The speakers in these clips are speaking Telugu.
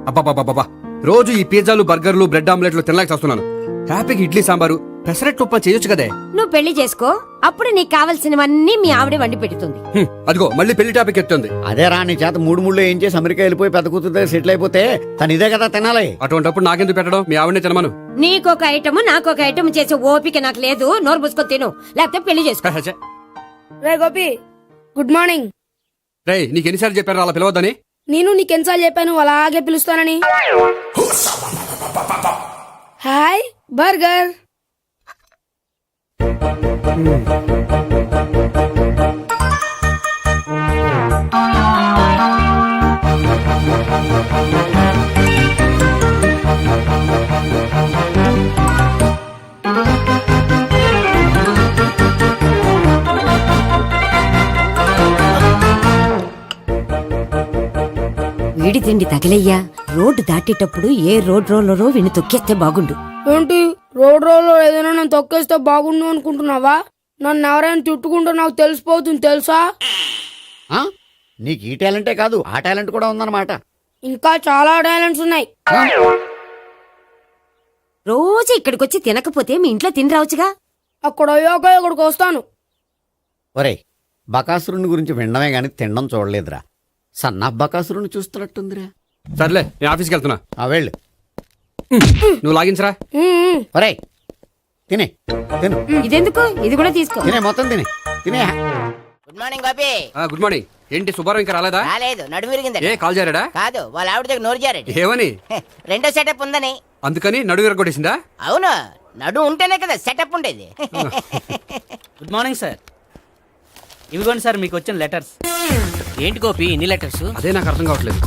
అబ్బాబాబాబా, రోజు ఈ పిజ్జాలు బర్గర్లు బ్రెడ్ ఆమ్లెట్లు తినలేక చేస్తున్నాను. హ్యాపీగా ఇడ్లీ సాంబారు పెసరెట్ ఉప్మా చేయొచ్చు కదే. నువ్వు పెళ్లి చేసుకో, అప్పుడు నీకు కావలసినవన్నీ మీ ఆవిడే వండి పెడుతుంది. అదిగో మళ్ళీ పెళ్లి టాపిక్ ఎత్తుంది. అదే రా, నీ చేత మూడు ఏం చేసి అమెరికా వెళ్ళిపోయి పెద్ద కూతురు సెటిల్ అయిపోతే తను ఇదే కదా తినాలి. అటువంటిప్పుడు నాకెందుకు పెట్టడం, మీ ఆవిడనే తినమను. నీకొక ఐటమ్ నాకొక ఐటమ్ చేసే ఓపిక నాకు లేదు. నోరు మూసుకొని తిను, లేకపోతే పెళ్లి చేసుకో. రే గోపి, గుడ్ మార్నింగ్. రే, నీకు ఎన్నిసార్లు చెప్పారు అలా పిలవద్దని? నేను నీకెన్నిసార్లు చెప్పాను అలాగే పిలుస్తానని. Hi burger. వీడి తిండి తగిలయ్యా. రోడ్డు దాటేటప్పుడు ఏ రోడ్ రోలరో వీడిని తొక్కేస్తే బాగుండు. ఏంటి రోడ్ రోల్లో ఏదైనా నేను తొక్కేస్తే బాగుండు అనుకుంటున్నావా? నన్ను ఎవరైనా తిట్టుకుంటే నాకు తెలిసిపోతుంది తెలుసా? నీకు ఈ టాలెంటే కాదు, ఆ టాలెంట్ కూడా ఉందన్నమాట. ఇంకా చాలా టాలెంట్స్ ఉన్నాయి. రోజు ఇక్కడికొచ్చి తినకపోతే మీ ఇంట్లో తిని రావచ్చుగా. అక్కడ అయ్యాక ఇక్కడికి వస్తాను. ఒరేయ్, బకాసురుని గురించి వినడమే గాని తినడం చూడలేదురా. సన్నా బకాసురుని చూస్తున్నట్టుందిరా. సర్లే, నేను ఆఫీస్కి వెళ్తున్నా. వెళ్ళు. నువ్వు లాగించరా. ఒరేయ్, తినే తిను. ఇదెందుకు? ఇది కూడా తీసుకో. తినే, మొత్తం తినే తినే. Good morning Gopi. Good morning. ఏంటి సుబ్బారావు ఇంకా రాలేదా? రాలేదు, నడుము విరిగింది. ఏ కాల్ జారాడా? కాదు, వాళ్ళ ఆవిడ దగ్గర నోరు జారాడు. ఏమని? రెండో సెటప్ ఉందని. అందుకని నడుగు విరగొట్టేసిందా? అవును, నడు ఉంటేనే కదా సెటప్ ఉండేది. Good morning sir. ఇవిగోండి సార్ మీకు వచ్చిన లెటర్స్. ఏంటి గోపి ఇన్ని లెటర్స్? అదే నాకు అర్థం కావట్లేదు.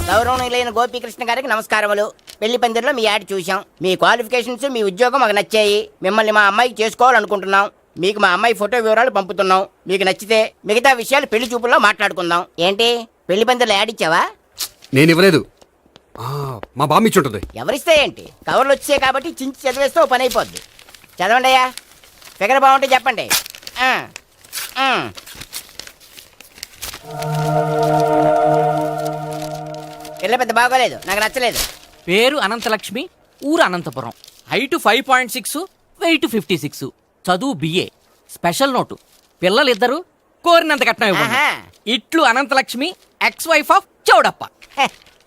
గౌరవనీయులైన గోపీకృష్ణ గారికి నమస్కారములు. పెళ్లి పందిరిలో మీ యాడ్ చూసాం. మీ క్వాలిఫికేషన్స్, మీ ఉద్యోగం మాకు నచ్చాయి. మిమ్మల్ని మా అమ్మాయికి చేసుకోవాలనుకుంటున్నాం. మీకు మా అమ్మాయి ఫోటో వివరాలు పంపుతున్నాం. మీకు నచ్చితే మిగతా విషయాలు పెళ్లి చూపుల్లో మాట్లాడుకుందాం. ఏంటి పెళ్లి పందిరిలో యాడ్ ఇచ్చావా? నేను ఇవ్వలేదు, మా బామ్మ ఇచ్చి ఉంటుంది. ఎవరిస్తే ఏంటి, కవర్లు వచ్చాయి కాబట్టి చించి చదివేస్తే ఓ పని అయిపోద్ది. చదవండి అయ్యా, ఫిగర్ బాగుంటే చెప్పండి. పిల్ల పెద్ద బాగోలేదు, నాకు నచ్చలేదు. పేరు అనంతలక్ష్మి, ఊరు అనంతపురం, హైట్ 5.6, వెయిట్ 56, చదువు బిఏ, స్పెషల్ నోటు పిల్లలిద్దరు కోరినంత కట్నం ఇవ్వండి. ఇట్లు Anantalakshmi, ex wife of Chowdappa.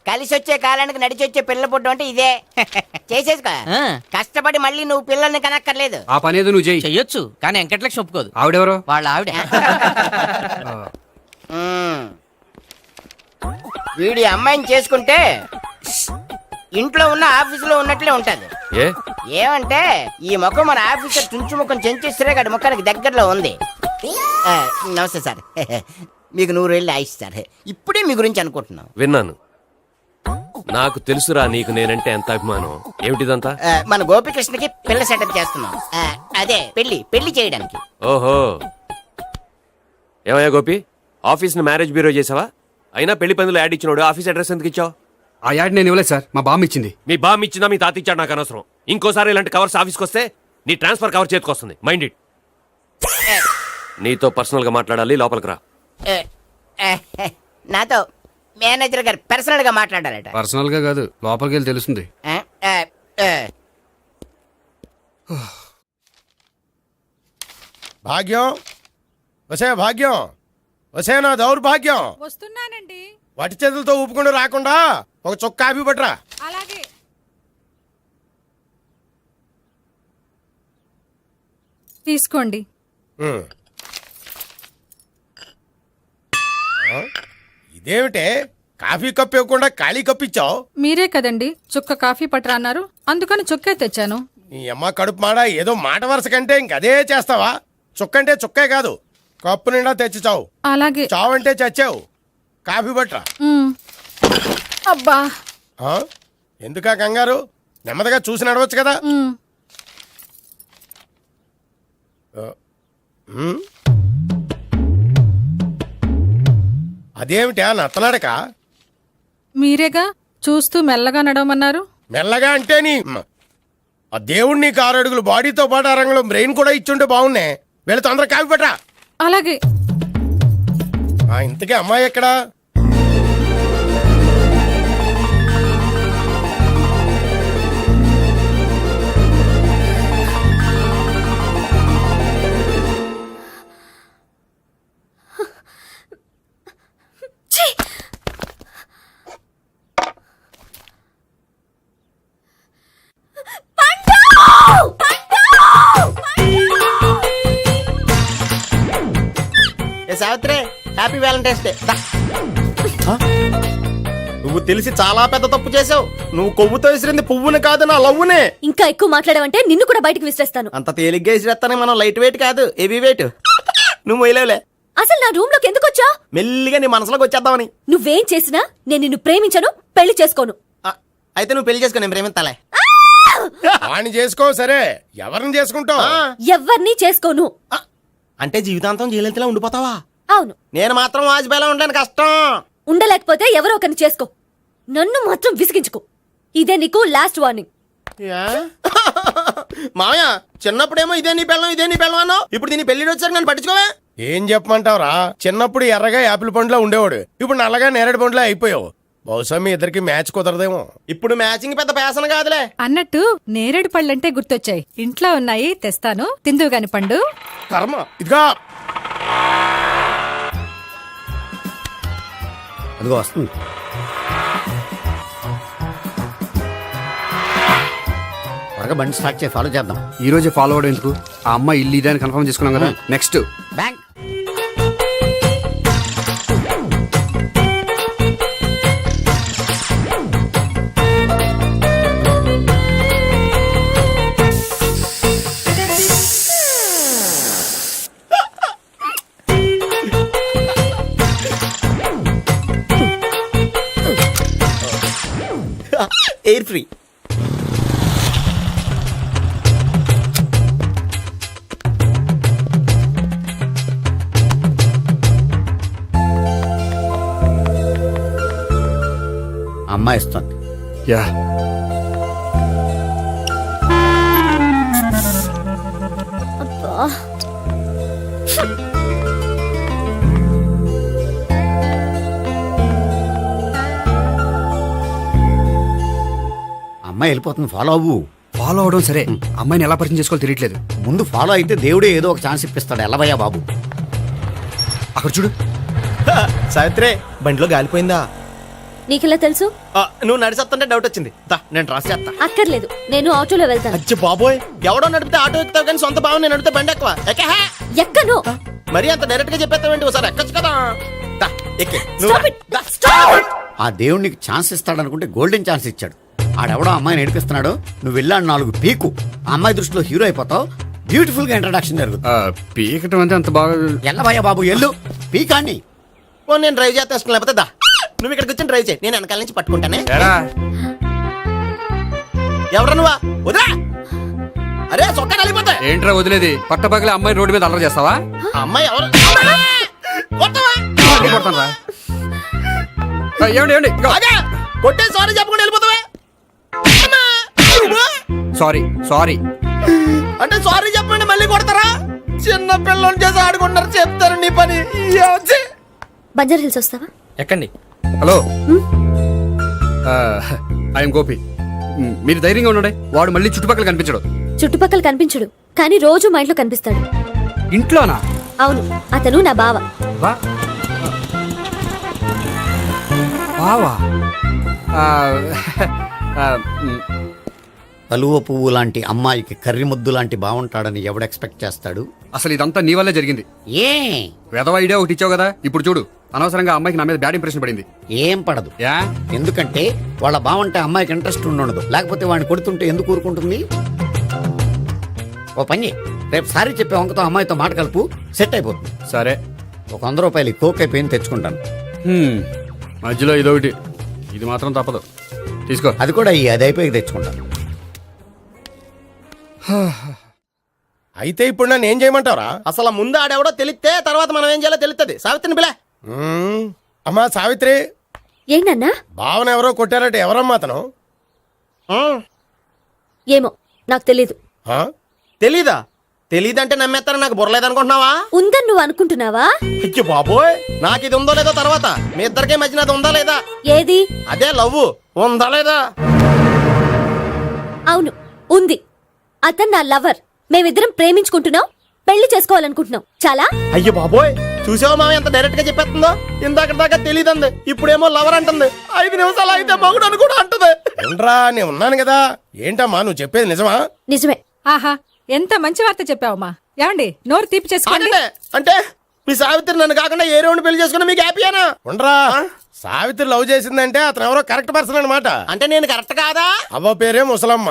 కలిసి వచ్చే కాలానికి నడిచి వచ్చే పిల్లల పుట్టు అంటే ఇదే. చేసేసుకో, కష్టపడి మళ్ళీ నువ్వు పిల్లల్ని కనక్కర్లేదు. ఆ పని ఏదో నువ్వు చెయ్యొచ్చు, కానీ వెంకటలక్ష్మి ఒప్పుకోదు. ఆవిడెవరో? వాళ్ళ ఆవిడ. వీడి అమ్మాయిని చేసుకుంటే ఇంట్లో ఉన్న ఆఫీసులో ఉన్నట్లే ఉంటది. ఏమంటే ఈ ముఖం మన ఆఫీసర్ చుంచు ముఖం చెంచేశ్వరే గారి ముఖానికి దగ్గరలో ఉంది. నమస్తే సార్, మీకు 100 ఏళ్ళు ఆయుష్ సార్. ఇప్పుడే మీ గురించి అనుకుంటున్నాం. విన్నాను, నాకు తెలుసురా నీకు నేనంటే ఎంత అభిమానం. ఏమిటిదంతా? మన గోపికృష్ణకి పిల్ల సెటప్ చేస్తున్నాం. అదే పెళ్లి చేయడానికి. ఓహో, ఏమయ్యా గోపి, ఆఫీస్ ని మ్యారేజ్ బ్యూరో చేసావా? అయినా పెళ్లి పందులు యాడ్ ఇచ్చినోడు ఆఫీస్ అడ్రస్ ఎందుకు ఇచ్చావు? ఆ యాడ్ నేను ఇవ్వలేదు సార్, మా బామ్మ ఇచ్చింది. మీ బామ్ ఇచ్చిందా మీ తాత ఇచ్చాడు నాకు అనవసరం. ఇంకోసారి ఇలాంటి కవర్స్ ఆఫీస్కి వస్తే నీ ట్రాన్స్ఫర్ కవర్ చేతికి వస్తుంది. Mind it. నీతో పర్సనల్ గా మాట్లాడాలి, లోపలికి రా. నాతో మేనేజర్ గారు పర్సనల్ గా మాట్లాడాలట. పర్సనల్ గా కాదు, లోపలికి వెళ్ళి తెలుస్తుంది. భాగ్యం, వసే భాగ్యం, వసే నా దౌర్భాగ్యం. వస్తున్నానండి. వటి చేతులతో ఊపుకుండా రాకుండా ఒక చుక్క కాఫీ పట్టరా. అలాగే. తీసుకోండి. ఇదేమిటే, కాఫీ కప్పు ఇవ్వకుండా ఖాళీ కప్పు ఇచ్చావు? మీరే కదండి చుక్క కాఫీ పట్టరా అన్నారు, అందుకని చుక్కే తెచ్చాను. నీ అమ్మ కడుపు మాడ, ఏదో మాట వరుస కంటే ఇంకదే చేస్తావా? చుక్కంటే చుక్కే కాదు, కప్పు నిండా తెచ్చి చావు. అలాగే. చావంటే చచ్చావు. కాఫీ పట్టరా. అబ్బా, ఎందుకా కంగారు? నెమ్మదిగా చూసి నడవచ్చు కదా. అదేమిటా నత్తలాడక? మీరేగా చూస్తూ మెల్లగా నడవమన్నారు. మెల్లగా అంటే ఆ దేవుడు నీకు 6 అడుగులు బాడీతో పాటు ఆ రంగంలో బ్రెయిన్ కూడా ఇచ్చుంటే బాగున్నాయి. వీళ్ళు తొందరగా కాపీ పట్టరా. అలాగే. ఇంతకీ అమ్మాయి ఎక్కడా? Savitri, happy Valentine's day. నువ్వు తెలిసి చాలా పెద్ద తప్పు చేసావు. నువ్వు కొవ్వుతో విసిరింది పువ్వుని కాదు, నా లవ్వునే. ఇంకా ఎక్కువ మాట్లాడవంటే నిన్ను కూడా బయటకు విసిరేస్తాను. అంత తేలిగ్గా విసిరేస్తానే మనం లైట్ వెయిట్ కాదు, హెవీ వెయిట్. నువ్వు వేయలేవులే. అసలు నా రూమ్ లోకి ఎందుకు వచ్చా? మెల్లిగా నీ మనసులోకి వచ్చేద్దామని. నువ్వేం చేసినా నేను నిన్ను ప్రేమించను, పెళ్లి చేసుకోను. అయితే నువ్వు పెళ్లి చేసుకో, నేను ప్రేమిస్తాలే. వాణ్ణి చేసుకో. సరే, ఎవరిని చేసుకుంటావు? ఎవ్వరినీ చేసుకోను. అంటే జీవితాంతం జైలెంతలా ఉండిపోతావా? అవును. నేను మాత్రం వాజ్పేయిలా ఉండడానికి కష్టం. ఉండలేకపోతే ఎవరో ఒకరిని చేసుకో. నన్ను మాత్రం విసిగించుకో. ఇదే నీకు లాస్ట్ వార్నింగ్. మామయ్య, చిన్నప్పుడేమో ఇదే నీ పెళ్ళం అన్నావు. ఇప్పుడు దీని పెళ్లి వచ్చాక నన్ను పట్టించుకోవే. ఏం చెప్పమంటావురా? చిన్నప్పుడు ఎర్రగా యాపిల్ పండులో ఉండేవాడు, ఇప్పుడు నల్లగా నేరేడు పండులో అయిపోయావు. బహుశా మీ ఇద్దరికి మ్యాచ్ కుదరదేమో. ఇప్పుడు మ్యాచింగ్ పెద్ద పేసన కాదులే. అన్నట్టు నేరేడు పళ్ళంటే గుర్తొచ్చాయి. ఇంట్లో ఉన్నాయి, తెస్తాను, తిందువు గాని పండు. కర్మ. ఇదిగా అదిగో వస్తుంది. త్వరగా బండి స్టార్ట్ చేసి ఫాలో చేద్దాం. ఈ రోజే ఫాలో అవడం ఎందుకు? ఆ అమ్మాయి ఇల్లు ఇదే అని కన్ఫర్మ్ చేసుకున్నాం కదా. Next bank. Air free. అమ్మాయి ఇస్తుంది. యా, అమ్మాయి వెళ్ళిపోతుంది, ఫాలో అవ్వు. ఫాలో అవడం సరే, అమ్మాయిని ఎలా పరిచయం చేసుకోవాలో తెలియట్లేదు. ముందు ఫాలో అయితే దేవుడే ఏదో ఒక ఛాన్స్ ఇప్పిస్తాడు. ఎల్లవయ్యా బాబు. అక్కడ చూడు. సావిత్రి, బండిలో గాలిపోయిందా? నీకెలా తెలుసు? నువ్వు నడిచేస్తుంటే డౌట్ వచ్చింది. నేను ట్రాస్ చేస్తా. అక్కర్లేదు, నేను ఆటోలో వెళ్తాను. అచ్చి బాబోయ్, ఎవడో నడిపితే ఆటో ఎక్కుతావు కానీ సొంత భావం నేను నడిపితే బండి ఎక్కువ. ఎక్కను. మరి అంత డైరెక్ట్ గా చెప్పేస్తావేంటి? ఒకసారి ఎక్కొచ్చు కదా. ఎక్కే. Stop it. Stop it. ఆ దేవుడు నీకు ఛాన్స్ ఇస్తాడనుకుంటే గోల్డెన్ ఛాన్స్ ఇచ్చాడు. ఆడెవడో అమ్మాయిని నడిపిస్తున్నాడు, నువ్వు వెళ్ళాడు 4 పీకు. ఆ అమ్మాయి దృష్టిలో హీరో అయిపోతావు. బ్యూటిఫుల్ గా ఇంట్రడక్షన్ జరుగుతుంది. పీకటం అంటే అంత బాగా. ఎల్లవయ్యా బాబు, ఎల్లు పీకాన్ని. నేను డ్రైవ్ చేస్తాను, లేకపోతే దా నువ్వు ఇక్కడికి వచ్చి డ్రైవ్ చేయి, నేను వెనకాల నుంచి పట్టుకుంటానే. ఎవరు నువ్వా? వదిలా. అరే చొక్కా కలిగిపోతా. ఏంట్రా వదిలేది? పట్టపగలే అమ్మాయి రోడ్డు మీద అల్లరి చేస్తావా? అమ్మాయి ఎవరు? కొడతానురా. ఏమండి ఏమండి, ఇదిగో. కొట్టే సారీ చెప్పకుండా వెళ్ళిపోతావా? Sorry sorry. అంటే సారీ చెప్పండి మళ్ళీ కొడతారా? చిన్న పిల్లలు చేసి ఆడుకుంటారు, చెప్తారు నీ పని. బంజారా హిల్స్ వస్తావా? ఎక్కండి. Hello, I'm Gopi. మీరు ధైర్యంగా ఉండండి. వాడు మళ్ళీ చుట్టుపక్కల కనిపించడు. చుట్టుపక్కల కనిపించడు, కానీ రోజు మా ఇంట్లో కనిపిస్తాడు. ఇంట్లోనా? అవును, అతను నా బావ. బావా? కలువ పువ్వు లాంటి అమ్మాయికి కర్రి ముద్దు లాంటి బాగుంటాడని ఎవడు ఎక్స్పెక్ట్ చేస్తాడు? అసలు ఇదంతా నీ వల్లే జరిగింది. ఏ వెధవ ఐడియా ఒకటి ఇచ్చావు కదా, ఇప్పుడు చూడు. అనవసరంగా అమ్మాయికి నా మీద బ్యాడ్ ఇంప్రెషన్ పడింది. ఏం పడదు. యా, ఎందుకంటే వాళ్ళ బాగుంటే అమ్మాయికి ఇంట్రెస్ట్ ఉండదు. లేకపోతే వాడిని కొడుతుంటే ఎందుకు ఊరుకుంటుంది? ఓ పని, రేపు సారీ చెప్పే వంకతో అమ్మాయితో మాట కలుపు, సెట్ అయిపోతుంది. సరే. ఒక 100 రూపాయలు కోక్ అయిపోయింది, తెచ్చుకుంటాను. మధ్యలో ఇదొకటి, ఇది మాత్రం తప్పదు. తీసుకో. అది కూడా అది అయిపోయి తెచ్చుకుంటాను. అయితే ఇప్పుడు నన్ను ఏం చేయమంటావరా? అసలు ముందు ఆడెవడో తెలిస్తే తర్వాత మనం ఏం చేయాలో తెలుస్తుంది. సావిత్రిని పిల్ల. అమ్మా సావిత్రి, ఏంటన్నా? భావన ఎవరో కొట్టారట, ఎవరమ్మా అతను? ఏమో నాకు తెలీదు. ఆ? తెలీదా? తెలీదంటే నమ్మేస్తారని నాకు బుర్రలేదనుకుంటున్నావా? ఉందని నువ్వు అనుకుంటున్నావా? అయ్యో బాబోయ్, నాకు ఇది ఉందో లేదో తర్వాత. మీ ఇద్దరికే మధ్యన అది ఉందా లేదా? ఏది? అదే లవ్ ఉందా లేదా? అవును, ఉంది. అతను నా లవర్. మేమిద్దరం ప్రేమించుకుంటున్నాం, పెళ్లి చేసుకోవాలనుకుంటున్నాం. చాలా. అయ్యో బాబోయ్, చూసావా మామ ఎంత డైరెక్ట్ గా చెప్పేస్తుందో? ఇందాక దాకా తెలియదండి, ఇప్పుడేమో లవర్ అంటుంది. 5 నిమిషాలు అయితే మగుడు అని కూడా అంటుంది. ఏంట్రా, నేను ఉన్నాను కదా. ఏంటమ్మా నువ్వు చెప్పేది నిజమా? నిజమే. ఆహా, ఎంత మంచి వార్త చెప్పావమ్మా. ఏమండి, నోరు తీపి చేసుకోండి. అంటే మీ సావిత్రి నన్ను కాకుండా ఏ రౌండ్ పెళ్లి చేసుకున్నా మీకు హ్యాపీయేనా? ఉండరా, సావిత్రి లవ్ చేసిందంటే అతను ఎవరో కరెక్ట్ పర్సన్ అనమాట. అంటే నేను కరెక్ట్ కాదా? అవ్వ పేరే ముసలమ్మ.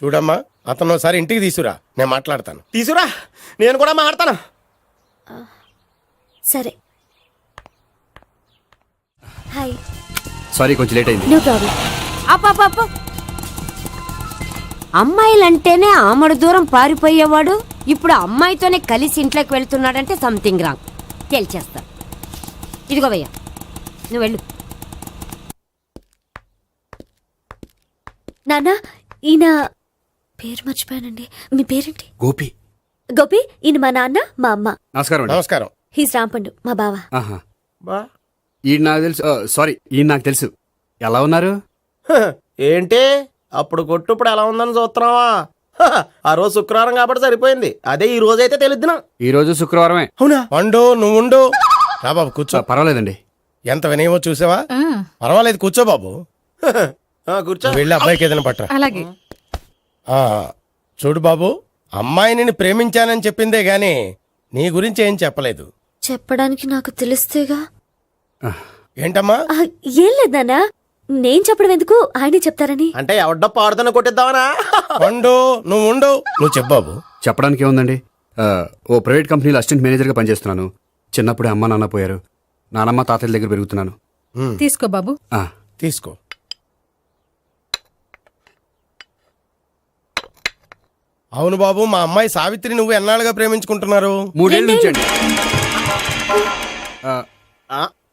చూడమ్మా, అతను ఒకసారి ఇంటికి తీసుకురా, నేను మాట్లాడతాను. తీసురా, నేను కూడా మాట్లాడతాను. సరే. హాయ్. సారీ, కొంచెం లేట్ అయింది. No problem. అప్ప అమ్మాయిలంటేనే ఆమడు దూరం పారిపోయేవాడు ఇప్పుడు అమ్మాయితోనే కలిసి ఇంట్లోకి వెళ్తున్నాడంటే సంథింగ్ రాంగ్. తేల్చేస్తా. ఇదిగో భయ్యా, నువ్వు వెళ్ళు. నాన్న, ఈయన పేరు మర్చిపోయానండి. మీ పేరేంటి? గోపి. గోపి. ఈయన మా నాన్న, మా అమ్మ. నమస్కారం అండి. నమస్కారం. హీస్ రాంపండు, మా బావ. ఆహా. ఈయన నాకు తెలుసు. సారీ, ఈయన నాకు తెలుసు. ఎలా ఉన్నారు? ఏంటి అప్పుడు కొట్టు ఇప్పుడు ఎలా ఉందని చూస్తున్నావా? ఆ రోజు శుక్రవారం కాబట్టి సరిపోయింది. అదే ఈ రోజు అయితే తెలుద్దునా. ఈ రోజు శుక్రవారమే. అవునా? పండు నువ్వు ఉండు. రా బాబు కూర్చో. పర్వాలేదండి. ఎంత వినయమో చూసావా? ఆ, పర్వాలేదు, కూర్చో బాబు. కూర్చో. నువ్వు వెళ్ళి అబ్బాయికి ఏదైనా పట్టరా. అలాగే. ఆ, చూడు బాబు, అమ్మాయి నిన్ను ప్రేమించానని చెప్పిందే గాని నీ గురించి ఏం చెప్పలేదు. చెప్పడానికి నాకు తెలిస్తేగా. ఏంటమ్మా? ఆ, ఏం లేదు నాన్న, నేను చెప్పడం ఎందుకు, ఆయనే చెప్తారని. అంటే ఎవడ్డో పాడుతున్న కొట్టిద్దామనా? పండు నువ్వు ఉండు. నువ్వు చెప్పు బాబు. చెప్పడానికి ఏముందండి, ఓ ప్రైవేట్ కంపెనీలో అసిస్టెంట్ మేనేజర్గా పనిచేస్తున్నాను. చిన్నప్పుడే అమ్మ నాన్న పోయారు. నానమ్మ తాతయ్య దగ్గర పెరుగుతున్నాను. తీసుకో బాబు. ఆ, తీసుకో. అవును బాబు, మా అమ్మాయి సావిత్రి నువ్వు ఎన్నాళ్ళుగా ప్రేమించుకుంటున్నారు? 3 ఏళ్ళ నుంచి అండి.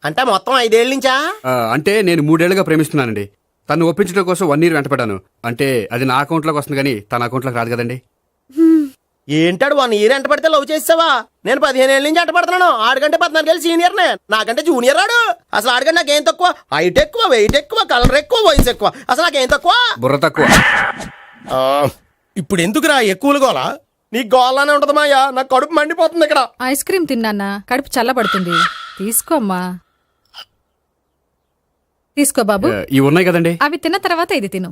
అంటే మొత్తం 5 ఏళ్ళ నుంచా? అంటే నేను 3 ఏళ్ళుగా ప్రేమిస్తున్నానండి. తను ఒప్పించడం కోసం 1 year వెంటపడ్డాను. అంటే అది నా అకౌంట్లోకి వస్తుంది కానీ తన అకౌంట్లోకి రాదు కదండి. ఏంటాడు 1 year ఎంట పడితే లవ్ చేసావా? నేను 15 ఏళ్ళ నుంచి ఎంట పడుతున్నాను. ఆడికంటే 14 ఏళ్ళు సీనియర్నే, నాకంటే జూనియర్ ఆడు. అసలు ఆడికంటే నాకేం తక్కువ? హైట్ ఎక్కువ, వెయిట్ ఎక్కువ, కలర్ ఎక్కువ, వయసు ఎక్కువ. అసలు నాకేం తక్కువ? బుర్ర తక్కువ. ఆ, ఇప్పుడు ఎందుకురా ఎక్కువలు గోలా? నీకు గోళ్ళనే ఉంటది మాయా, నాకు కడుపు మండిపోతుంది ఇక్కడ. ఐస్ క్రీమ్ తిన్నానా, కడుపు చల్లబడుతుంది. తీసుకోమ్మా. తీసుకో బాబు. ఇవి ఉన్నాయి కదండి. అవి తిన్న తర్వాత ఇది తిను.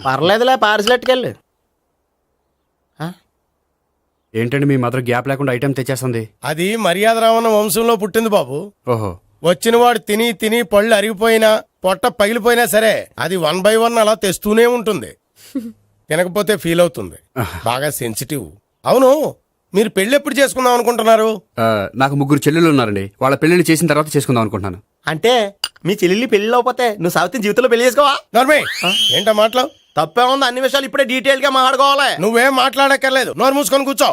పర్లేదులే, పార్సిలెట్కెళ్ళి. ఏంటండి మీ మదర్ గ్యాప్ లేకుండా ఐటెం తెచ్చేస్తుంది? అది మర్యాద రావణ వంశంలో పుట్టింది బాబు. ఓహో. వచ్చినవాడు తిని తిని పళ్ళు అరిగిపోయినా పొట్ట పగిలిపోయినా సరే అది 1 by 1 అలా తెస్తూనే ఉంటుంది. తినకపోతే ఫీల్ అవుతుంది. బాగా సెన్సిటివ్. అవును, మీరు పెళ్లి ఎప్పుడు చేసుకుందాం అనుకుంటున్నారు? నాకు 3 చెల్లెళ్ళు ఉన్నారండి. వాళ్ళ పెళ్లిని చేసిన తర్వాత చేసుకుందాం అనుకుంటున్నాను. అంటే మీ చెల్లెల్ని పెళ్లి లేకపోతే నువ్వు సావిత్రి జీవితంలో పెళ్లి చేసుకోవా? నోర్మే, ఏంటో మాటలు? తప్పే ఉంది, అన్ని విషయాలు ఇప్పుడే డీటెయిల్ గా మాట్లాడుకోవాలి. నువ్వేం మాట్లాడక్కర్లేదు, నోరు మూసుకొని కూర్చో.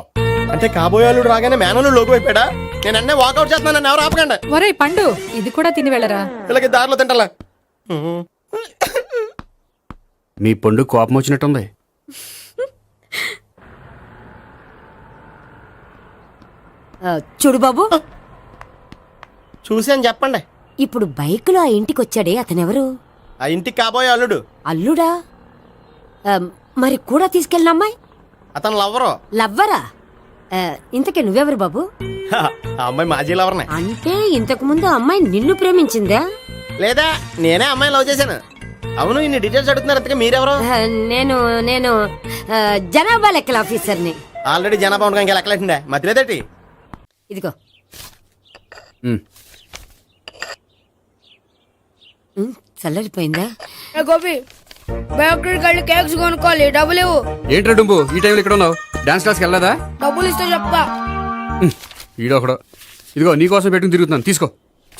అంటే కాబోయేవాళ్ళు రాగానే మేనలు లోకి అయిపోయాడా? నేను అన్నీ వాకౌట్ చేస్తున్నాను, నన్ను ఎవరు ఆపకండి. ఒరే పండు, ఇది కూడా తిని వెళ్ళరా. ఇలాగే దారిలో తింటలా. మీ పండు కోపం వచ్చినట్టుంది. చూడు బాబు, చూసి అని చెప్పండి. ఇప్పుడు బైకులో ఆ ఇంటికి వచ్చాడే అతనెవరు? ఆ ఇంటికి కాబోయే అల్లుడు. అల్లుడా? మరి కూడా తీసుకెళ్ళిన అమ్మాయి అతను లవ్వరు. లవ్వరా? ఇంతకే నువ్వెవరు బాబు? ఆ అమ్మాయి మాజీ లవర్నే. అంటే ఇంతకు ముందు అమ్మాయి నిన్ను ప్రేమించిందా? లేదా నేనే అమ్మాయి లవ్ చేశాను. అవును, ఇన్ని డీటెయిల్స్ అడుగుతున్నారు. అంతగా మీరెవరు? నేను నేను జనాభా లెక్కల ఆఫీసర్ని. ఆల్రెడీ జనాభా ఉండగా ఇంకా లెక్కలేటండే మధ్యలేదేటి. ఇదిగో. చల్లరిపోయిందా? గోపి, బేకరీకి వెళ్ళి కేక్స్ కొనుక్కోవాలి, డబ్బులు ఇవ్వు. ఏంట్రా డుంబు ఈ టైంలో ఇక్కడ ఉన్నావు? డాన్స్ క్లాస్కి వెళ్ళదా? డబ్బులు ఇస్తే చెప్తా. ఈడొకడు. ఇదిగో నీకోసం పెట్టుకుని తిరుగుతున్నాను, తీసుకో.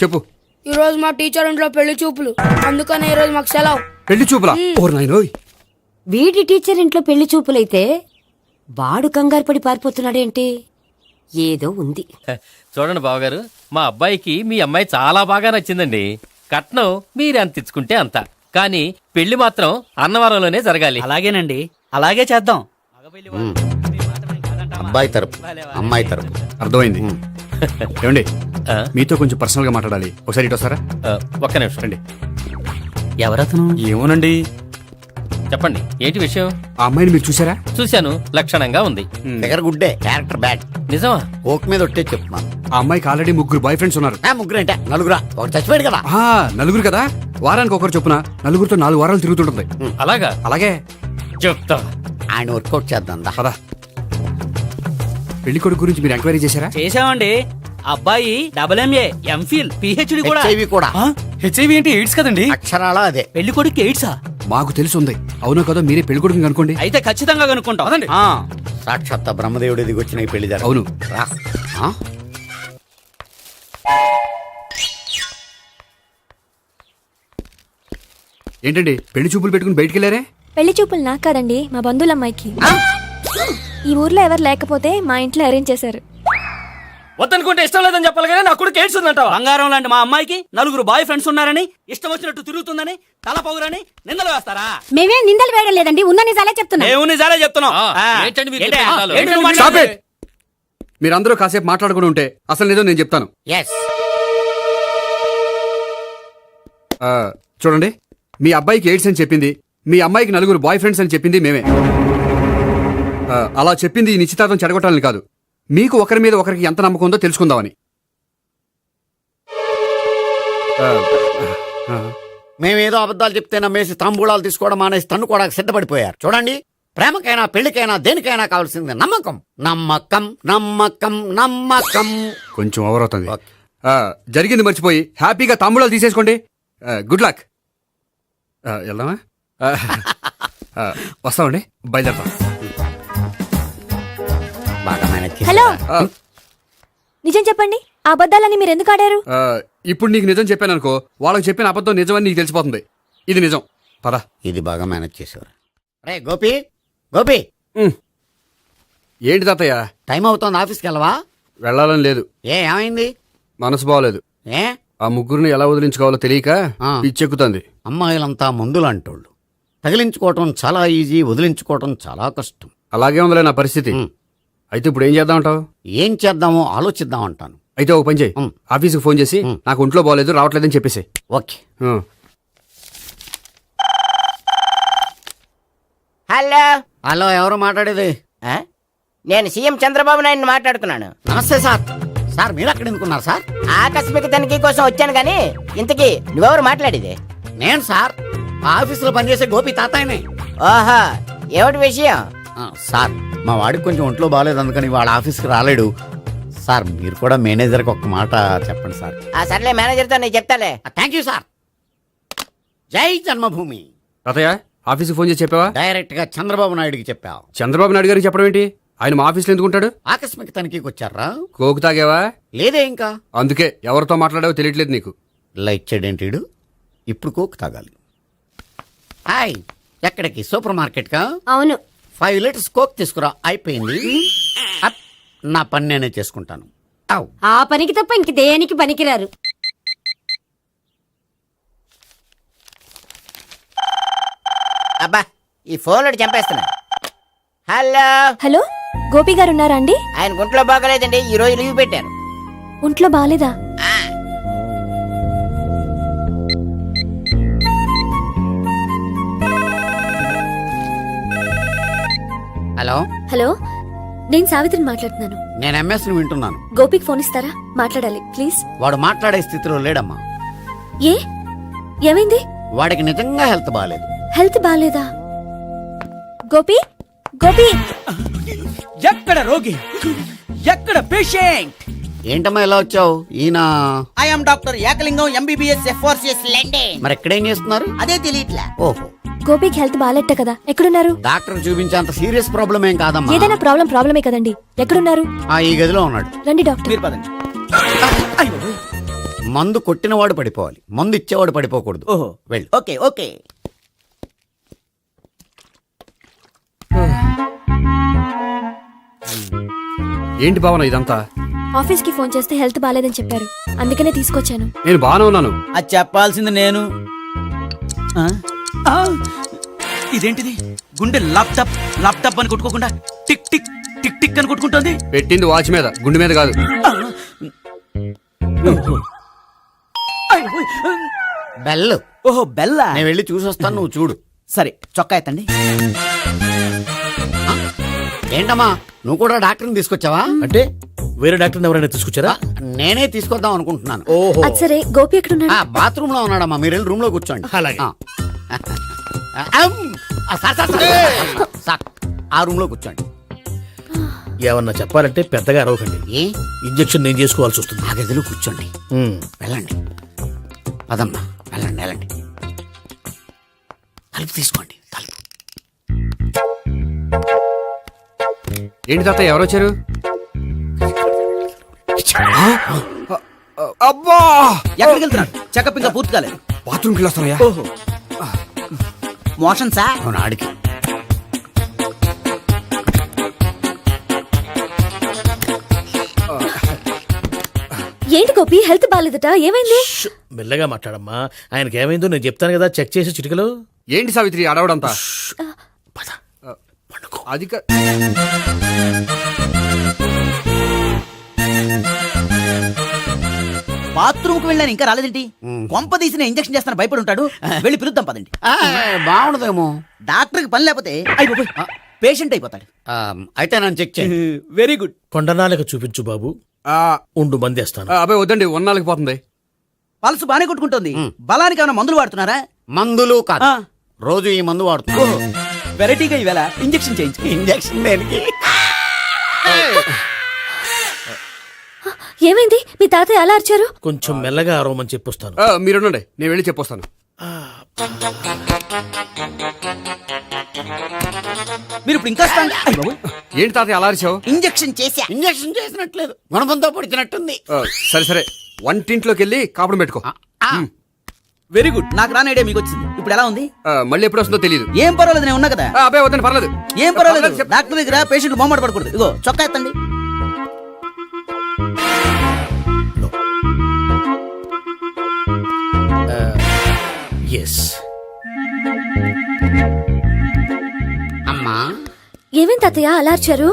చెప్పు. ఈ రోజు మా టీచర్ ఇంట్లో పెళ్లి చూపులు, అందుకని ఈ రోజు మాకు సెలవు. పెళ్లి చూపులా? ఓర్ నాయనోయ్. వీడి టీచర్ ఇంట్లో పెళ్లి చూపులైతే వాడు కంగారు పడి పారిపోతున్నాడేంటి? ఏదో ఉంది. చూడండి బావగారు, మా అబ్బాయికి మీ అమ్మాయి చాలా బాగా నచ్చిందండి. కట్నం మీరు ఎంత ఇచ్చుకుంటే అంత, కానీ పెళ్లి మాత్రం అన్నవరంలోనే జరగాలి. అలాగేనండి, అలాగే చేద్దాం. అబ్బాయి తరపు అమ్మాయి తరపు. అర్థమైంది. ఏమండి ఆ? మీతో కొంచెం పర్సనల్ గా మాట్లాడాలి, ఒకసారి ఇటు వస్తారా? ఒక్క నిమిషం అండి. ఎవరతను? ఏమోనండి. చెప్పండి, ఏంటి విషయం? ఆ అమ్మాయిని మీరు చూసారా? చూశాను, లక్షణంగా ఉంది. దగ్గర గుడ్డే, క్యారెక్టర్ బ్యాడ్. నిజమా? ఓక్ మీద ఒట్టే చెప్తున్నాను. ఆ అమ్మాయికి ఆల్రెడీ 3 బాయ్ ఫ్రెండ్స్ ఉన్నారు. ముగ్గురు అంటే నలుగురా, ఒకటి చచ్చిపోయాడు కదా. నలుగురు కదా, వారానికి ఒకరు చొప్పున నలుగురితో 4 వారాలు తిరుగుతుంటుంది. అలాగా? అలాగే చెప్తా. ఆయన వర్కౌట్ చేద్దాం దా. పదా. పెళ్లి కొడుకు గురించి మీరు ఎంక్వైరీ చేశారా? చేశామండి. అబ్బాయి MA, MPhil, PhD కూడా. HIV కూడా. హెచ్ఐవి అంటే ఎయిడ్స్ కదండి. అక్షరాలా అదే. పెళ్లి కొడుకు ఎయిడ్సా? మాకు తెలుసుంది. అవునో కదా, మీరే పెళ్లి కొడుకుని కనుకోండి. అయితే ఖచ్చితంగా కనుక్కుంటాం. సాక్షాత్ బ్రహ్మదేవుడి దిగి వచ్చిన ఈ పెళ్లి అవును. రా. ఆ? ఏంటండి పెళ్లి చూపులు పెట్టుకుని బయటికి వెళ్ళారే? పెళ్లి చూపులు నాకు కాదండి, మా బంధువుల అమ్మాయికి. ఈ ఊర్లో ఎవరు లేకపోతే మా ఇంట్లో అరేంజ్ చేశారు. వద్దనుకుంటే ఇష్టం లేదని చెప్పాలి కానీ నా కొడుకు ఎయిడ్స్ ఉందంటావా? బంగారం లాంటి మా అమ్మాయికి 4 బాయ్ ఫ్రెండ్స్ ఉన్నారని, ఇష్టం వచ్చినట్టు తిరుగుతుందని, తల పౌరని నిందలు వేస్తారా? మేమేం నిందలు వేయడం లేదండి, ఉన్న నిజాలే చెప్తున్నా. మేము నిజాలే చెప్తున్నాం. ఏంటండి మీరు ఏంటి? చెప్పే నిజాలు? ఏంటి నువ్వు Stop మాట్లాడేది? it! మీరందరూ కాసేపు మాట్లాడుకుని ఉంటే అసలు ఏదో నేను చెప్తాను. ఎస్. చూడండి, మీ అబ్బాయికి ఎయిడ్స్ అని చెప్పింది, మీ అమ్మాయికి 4 బాయ్ ఫ్రెండ్స్ అని చెప్పింది మేమే. అలా చెప్పింది ఈ నిశ్చితార్థం చెడగొట్టాలని కాదు, మీకు ఒకరి మీద ఒకరికి ఎంత నమ్మకం ఉందో తెలుసుకుందామని. మేమేదో అబద్ధాలు చెప్తే నమ్మేసి తాంబూలాలు తీసుకోవడం మానేసి తన్నుకోవడానికి సిద్ధపడిపోయారు. చూడండి, ప్రేమకైనా పెళ్లికైనా దేనికైనా కావాల్సింది నమ్మకం. నమ్మకం నమ్మకం నమ్మకం. కొంచెం ఓవర్ అవుతుంది. జరిగింది మర్చిపోయి హ్యాపీగా తాంబూలాలు తీసేసుకోండి. Good luck. వెళ్దామా? వస్తామండి, బయలుదేరతాం. బాగా మేనేజ్ చేశారు. హలో, నిజం చెప్పండి, ఆ అబద్ధాలని మీరు ఎందుకు ఆడారు? ఇప్పుడు నీకు నిజం చెప్పాను అనుకో, వాళ్ళకి చెప్పిన అబద్ధం నిజమని నీకు తెలిసిపోతుంది. ఇది నిజం. పదా. ఇది బాగా మేనేజ్ చేసేవారు. రే గోపి, గోపి, ఏంటి తాతయ్య? టైం అవుతోంది, ఆఫీస్కి వెళ్ళవా? వెళ్ళాలని లేదు. ఏమైంది? మనసు బాగోలేదు. ఏ? ఆ ముగ్గురిని ఎలా వదిలించుకోవాలో తెలియక పిచ్చెక్కుతుంది. అమ్మాయిలంతా మందులాంటోళ్ళు. తగిలించుకోవటం చాలా ఈజీ, వదిలించుకోవటం చాలా కష్టం. అలాగే ఉందిలే నా పరిస్థితి. అయితే ఇప్పుడు ఏం చేద్దామంటావు? ఏం చేద్దామో ఆలోచిద్దామంటాను. అయితే ఒక పని చేయి, ఆఫీస్కి ఫోన్ చేసి నాకు ఒంట్లో బాగోలేదు రావట్లేదని చెప్పేసి. ఓకే. హలో. హలో, ఎవరు మాట్లాడేది? నేను సీఎం చంద్రబాబు నాయుడు మాట్లాడుతున్నాను. నమస్తే సార్. సార్ మీరు అక్కడ ఎందుకున్నారు సార్? ఆకస్మిక తనిఖీ కోసం వచ్చాను గానీ ఇంతకీ నువ్వెవరు మాట్లాడేది? నేను సార్, ఆఫీసులో పనిచేసే గోపి తాతాయనే. ఓహో, ఏమిటి విషయం? సార్, మా వాడికి కొంచెం ఒంట్లో బాగాలేదు, అందుకని వాళ్ళ ఆఫీస్కి రాలేడు. సార్ మీరు కూడా మేనేజర్కి ఒక్క మాట చెప్పండి సార్. సర్లే, మేనేజర్తో నేను చెప్తాలే. Thank you sir. జై జన్మభూమి. తాతయ్య, ఆఫీస్కి ఫోన్ చేసి చెప్పావా? డైరెక్ట్ గా చంద్రబాబు నాయుడుకి చెప్పావు. చంద్రబాబు నాయుడు గారికి చెప్పడం ఏంటి? ఆయన మా ఆఫీస్లో ఎందుకుంటాడు? ఆకస్మిక తనిఖీకి వచ్చారా? కోకు తాగావా? లేదే ఇంకా. అందుకే ఎవరితో మాట్లాడావో తెలియట్లేదు నీకు. లైక్ చేయడేంటిడు? ఇప్పుడు కోక్ తాగాలి. హాయ్, ఎక్కడికి? సూపర్ మార్కెట్ కా? అవును. 5 లీటర్స్ కోక్ తీసుకురా. అయిపోయింది. అప్, నా పని నేనే చేసుకుంటాను. ఆ పనికి తప్ప ఇంక దేనికి పనికిరారు. అబ్బా, ఈ ఫోన్ చంపేస్తున్నా. హలో. హలో, గోపి గారు ఉన్నారా అండి? ఆయన గుంట్లో బాగలేదండి, ఈ రోజు లీవ్ పెట్టారు. ఒంట్లో బాగాలేదా? హలో. హలో, నేను సావిత్రిని మాట్లాడుతున్నాను. నేను ఎంఎస్ ని వింటున్నాను. గోపికి ఫోన్ ఇస్తారా? మాట్లాడాలి ప్లీజ్. వాడు మాట్లాడే స్థితిలో లేడమ్మా. ఏ, ఏమైంది? వాడికి నిజంగా హెల్త్ బాగాలేదు. హెల్త్ బాగాలేదా? గోపి, గోపి. ఎక్కడ రోగి, ఎక్కడ పేషెంట్? ఏంటమ్మా ఇలా వచ్చావు? ఈయన I'm doctor Ekalingam MBBS FRCS London. మరి ఎక్కడేం చేస్తున్నారు? అదే తెలియట్లా. ఓహో, గోపికి హెల్త్ బాగాలెట్ట కదా, ఎక్కడున్నారు? డాక్టర్ చూపించేంత సీరియస్ ప్రాబ్లం ఏం కాదమ్మా. ఏదైనా ప్రాబ్లమే కదండి. ఎక్కడున్నారు? ఈ గదిలో ఉన్నాడు. రండి డాక్టర్. మీరు పదండి. మందు కొట్టినవాడు పడిపోవాలి, మందు ఇచ్చేవాడు పడిపోకూడదు. ఓహో, వెళ్ళు. Okay okay. ఏంటి భావన ఇదంతా? ఆఫీస్ కి ఫోన్ చేస్తే హెల్త్ బాలేదని చెప్పారు, అందుకనే తీసుకొచ్చాను. నేను బాగానే ఉన్నాను. అది చెప్పాల్సింది నేను. ఇదేంటిది? గుండె ల్యాప్టాప్ ల్యాప్టాప్ అని కొట్టుకోకుండా టిక్ టిక్ టిక్ టిక్ అని కొట్టుకుంటుంది. పెట్టింది వాచ్ మీద, గుండె మీద కాదు. బెల్. ఓహో బెల్లా. నేను వెళ్ళి చూసొస్తాను, నువ్వు చూడు. సరే చొక్కా ఎత్తండి. ఏంటమ్మా నువ్వు కూడా డాక్టర్ని తీసుకొచ్చావా? అంటే వేరే డాక్టర్ ఎవరైనా తీసుకొచ్చారా? నేనే తీసుకొద్దాం అనుకుంటున్నాను. ఓహో, అది సరే, గోపి ఎక్కడున్నాడు? బాత్రూమ్ లో ఉన్నాడమ్మా, మీరు వెళ్ళి రూమ్ లో కూర్చోండి. అలాగే. సార్, ఆ రూమ్ లో కూర్చోండి. ఏమన్నా చెప్పాలంటే పెద్దగా అరవకండి. ఏ ఇంజెక్షన్ నేను చేసుకోవాల్సి వస్తుంది. ఆ గదిలో కూర్చోండి. వెళ్ళండి, పదమ్మా, వెళ్ళండి వెళ్ళండి. తలుపు తీసుకోండి, తలుపు. ఏంటి తాత ఎవరొచ్చారు? అబ్బా, ఎక్కడికి వెళ్తున్నాడు? చెకప్ ఇంకా పూర్తి కాలేదు. బాత్రూమ్కి వెళ్ళొస్తానయ్యా. ఓహో మోషన్ సార్. అవును, ఆడికి. ఏంటి గోపి, హెల్త్ బాలేదట, ఏమైంది? మెల్లగా మాట్లాడమ్మా. ఆయనకి ఏమైందో నేను చెప్తాను కదా, చెక్ చేసి చిటికలు. ఏంటి సావిత్రి అడవడంతా? పద, పండుకో. అది బాత్రూమ్ కు వెళ్ళాను, ఇంకా రాలేదేంటి? కొంప తీసిన ఇంజక్షన్ చేస్తాను భయపడి ఉంటాడు. వెళ్ళి పిలుద్దాం పదండి. బాగుండదేమో. డాక్టర్కి పని లేకపోతే పేషెంట్ అయిపోతాడు. అయితే నన్ను చెక్ చేయి. Very good. కొండనాలకు చూపించు బాబు. ఉండు, మందేస్తాను. అబ్బాయి వద్దండి, ఉన్నాళ్ళకి పోతుంది. పల్స్ బానే కొట్టుకుంటుంది. బలానికి ఏమైనా మందులు వాడుతున్నారా? మందులు కాదు, రోజు ఈ మందు వాడుతున్నా. వెరైటీగా ఈవేళ ఇంజక్షన్ చేయించు. ఇంజక్షన్ దేనికి? ఏమైంది? మీ తాతయ్య అలా అరిచారు? కొంచెం మెల్లగా అరవమని చెప్పొస్తాను. మీరుండండి, నేను వెళ్ళి చెప్పొస్తాను. మీరు ఇప్పుడు ఇంకా ఏంటి తాతయ్య అలా అరిచావు? ఇంజక్షన్ చేసా. ఇంజక్షన్ చేసినట్లేదు, గుణపంతో పొడిచినట్టుంది. సరే సరే, వంటింట్లోకి వెళ్ళి కాపుడు పెట్టుకో. Very good. నాకు రాని ఐడియా మీకు వచ్చింది. ఇప్పుడు ఎలా ఉంది? మళ్ళీ ఎప్పుడు వస్తుందో తెలియదు. ఏం పర్వాలేదు, నేను ఉన్నా కదా. అబ్బాయి వద్దండి, పర్లేదు. ఏం పర్వాలేదు. డాక్టర్ దగ్గర పేషెంట్ మొహమాట పడకూడదు. ఇగో చొక్కా ఎత్తండి. ఎస్. అమ్మా, ఏమేం తాతయ్య అలా అరిచారు?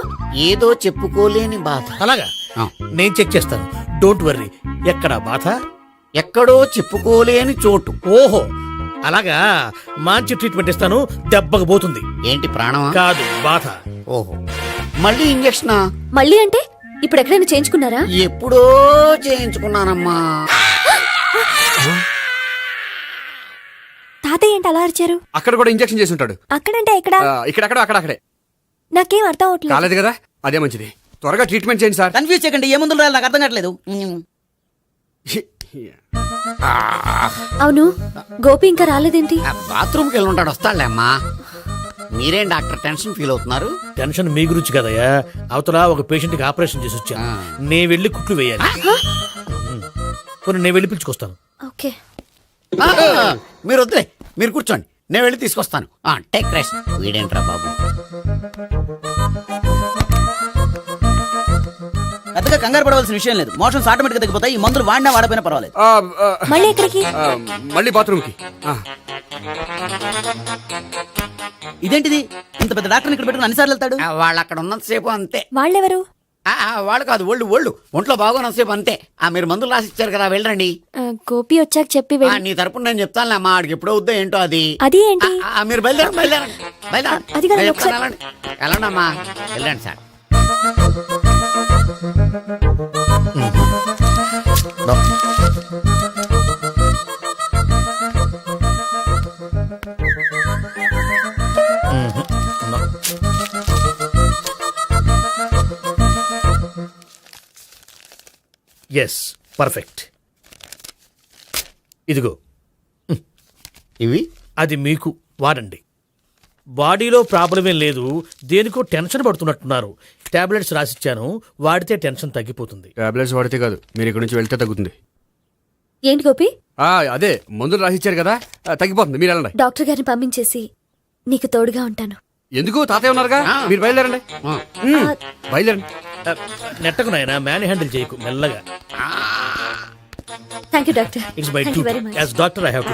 ఏదో చెప్పుకోలేని బాధ. అలాగా, నేను చెక్ చేస్తాను. Don't worry. ఎక్కడా బాధ? ఎక్కడో చెప్పుకోలేని చోటు. ఓహో, అలాగా. మంచి ట్రీట్మెంట్ ఇస్తాను, దెబ్బకు పోతుంది. ఏంటి, ప్రాణమా? కాదు, బాధ. ఓహో, మళ్ళీ ఇంజక్షనా? మళ్ళీ అంటే ఇప్పుడు ఎక్కడైనా చేయించుకున్నారా? ఎప్పుడో చేయించుకున్నానమ్మా. తాతయ్య ఏంటి అలా అరిచారు? అక్కడ కూడా ఇంజక్షన్ చేసి ఉంటాడు. అక్కడంటే ఎక్కడ? ఇక్కడక్కడ అక్కడక్కడే. నాకేం అర్థం అవట్లేదు. కాలేదు కదా, అదే మంచిది. త్వరగా ట్రీట్మెంట్ చేయండి సార్. కన్ఫ్యూజ్ చేయకండి. ఏ మందులు రాయాలి నాకు అర్థం కావట్లేదు. అవును, గోపి ఇంకా రాలేదేంటి? బాత్రూమ్కి వెళ్ళి ఉంటాడు, వస్తాడులే అమ్మా. మీరేం డాక్టర్ టెన్షన్ ఫీల్ అవుతున్నారు? టెన్షన్ మీ గురించి కదయ్యా. అవతల ఒక పేషెంట్ కి ఆపరేషన్ చేసి వచ్చాను. నేను వెళ్ళి కుట్లు వేయాలి. నేను వెళ్ళి పిలుచుకొస్తాను. ఓకే. మీరు వద్దులే, మీరు కూర్చోండి, నేను వెళ్ళి తీసుకొస్తాను. Take rest. వీడేంట్రా బాబు, పెద్దగా కంగారు పడవలసిన విషయం లేదు. మోషన్స్ ఆటోమేటిక్ గా తగ్గిపోతాయి. ఈ మందులు వాడినా వాడపోయినా పర్వాలేదు. మళ్ళీ ఎక్కడికి? మళ్ళీ బాత్రూమ్కి. ఇదేంటిది? ఇంత పెద్ద డాక్టర్ ఇక్కడ పెట్టుకుని అన్నిసార్లు వెళ్తాడు? వాళ్ళు అక్కడ ఉన్నంతసేపు అంతే. వాళ్ళెవరు? వాళ్ళు కాదు, ఒళ్ళు ఒంట్లో బాగోనంతసేపు అంతే. మీరు మందులు రాసిచ్చారు కదా, వెళ్ళండి. గోపి వచ్చాక చెప్పి నీ తరపున నేను చెప్తానులే అమ్మా. ఆడికి ఎప్పుడు అవుద్దో ఏంటో అది. అది ఏంటి? మీరు బయలుదేరండి. వెళ్ళండి అమ్మా, వెళ్ళండి సార్. Yes, perfect. ఇదిగో ఇవి అది మీకు వాడండి. బాడీలో ప్రాబ్లం ఏం లేదు, దేనికో టెన్షన్ పడుతున్నట్టున్నారు. టాబ్లెట్స్ రాసిచ్చాను, వాడితే టెన్షన్ తగ్గిపోతుంది. టాబ్లెట్స్ వాడితే కాదు, మీరు ఇక్కడ నుంచి వెళ్తే తగ్గుతుంది. ఏంటి గోపి? అదే మందులు రాసిచ్చారు కదా, తగ్గిపోతుంది. మీరు వెళ్ళండి. డాక్టర్ గారిని పంపించేసి నీకు తోడుగా ఉంటాను. ఎందుకు? తాతయ్య ఉన్నారుగా, మీరు బయలుదేరండి. బయలుదేరండి. నెట్టకు నాయనా మ్యాన్ హ్యాండిల్ చేయకు మెల్లగా. Thank you doctor. It's my thank you very much. As doctor I have to.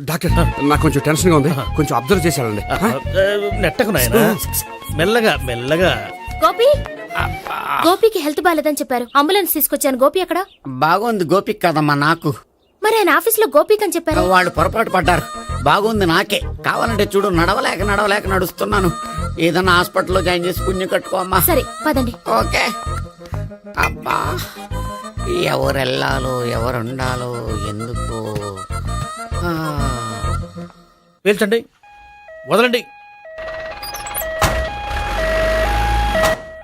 Doctor నాకు కొంచెం టెన్షన్ గా ఉంది, కొంచెం అబ్జర్వ్ చేశానండి. నెట్టకు నాయనా మెల్లగా మెల్లగా. గోపి, గోపికి హెల్త్ బాలేదని చెప్పారు, అంబులెన్స్ తీసుకొచ్చాను. గోపి అక్కడ? బాగుంది గోపిక్ కదమ్మా నాకు. మరి ఆయన ఆఫీస్ లో గోపిక్ అని చెప్పారు. వాళ్ళు పొరపాటు పడ్డారు. బాగుంది నాకే. కావాలంటే చూడు, నడవలేక నడుస్తున్నాను. ఏదన్నా హాస్పిటల్లో జాయిన్ చేసి పుణ్యం కట్టుకో అమ్మా. సరే పదండి. ఓకే. అబ్బా, ఎవరెళ్ళాలో ఎవరుండాలో ఎందుకు. పీల్చండి, వదలండి,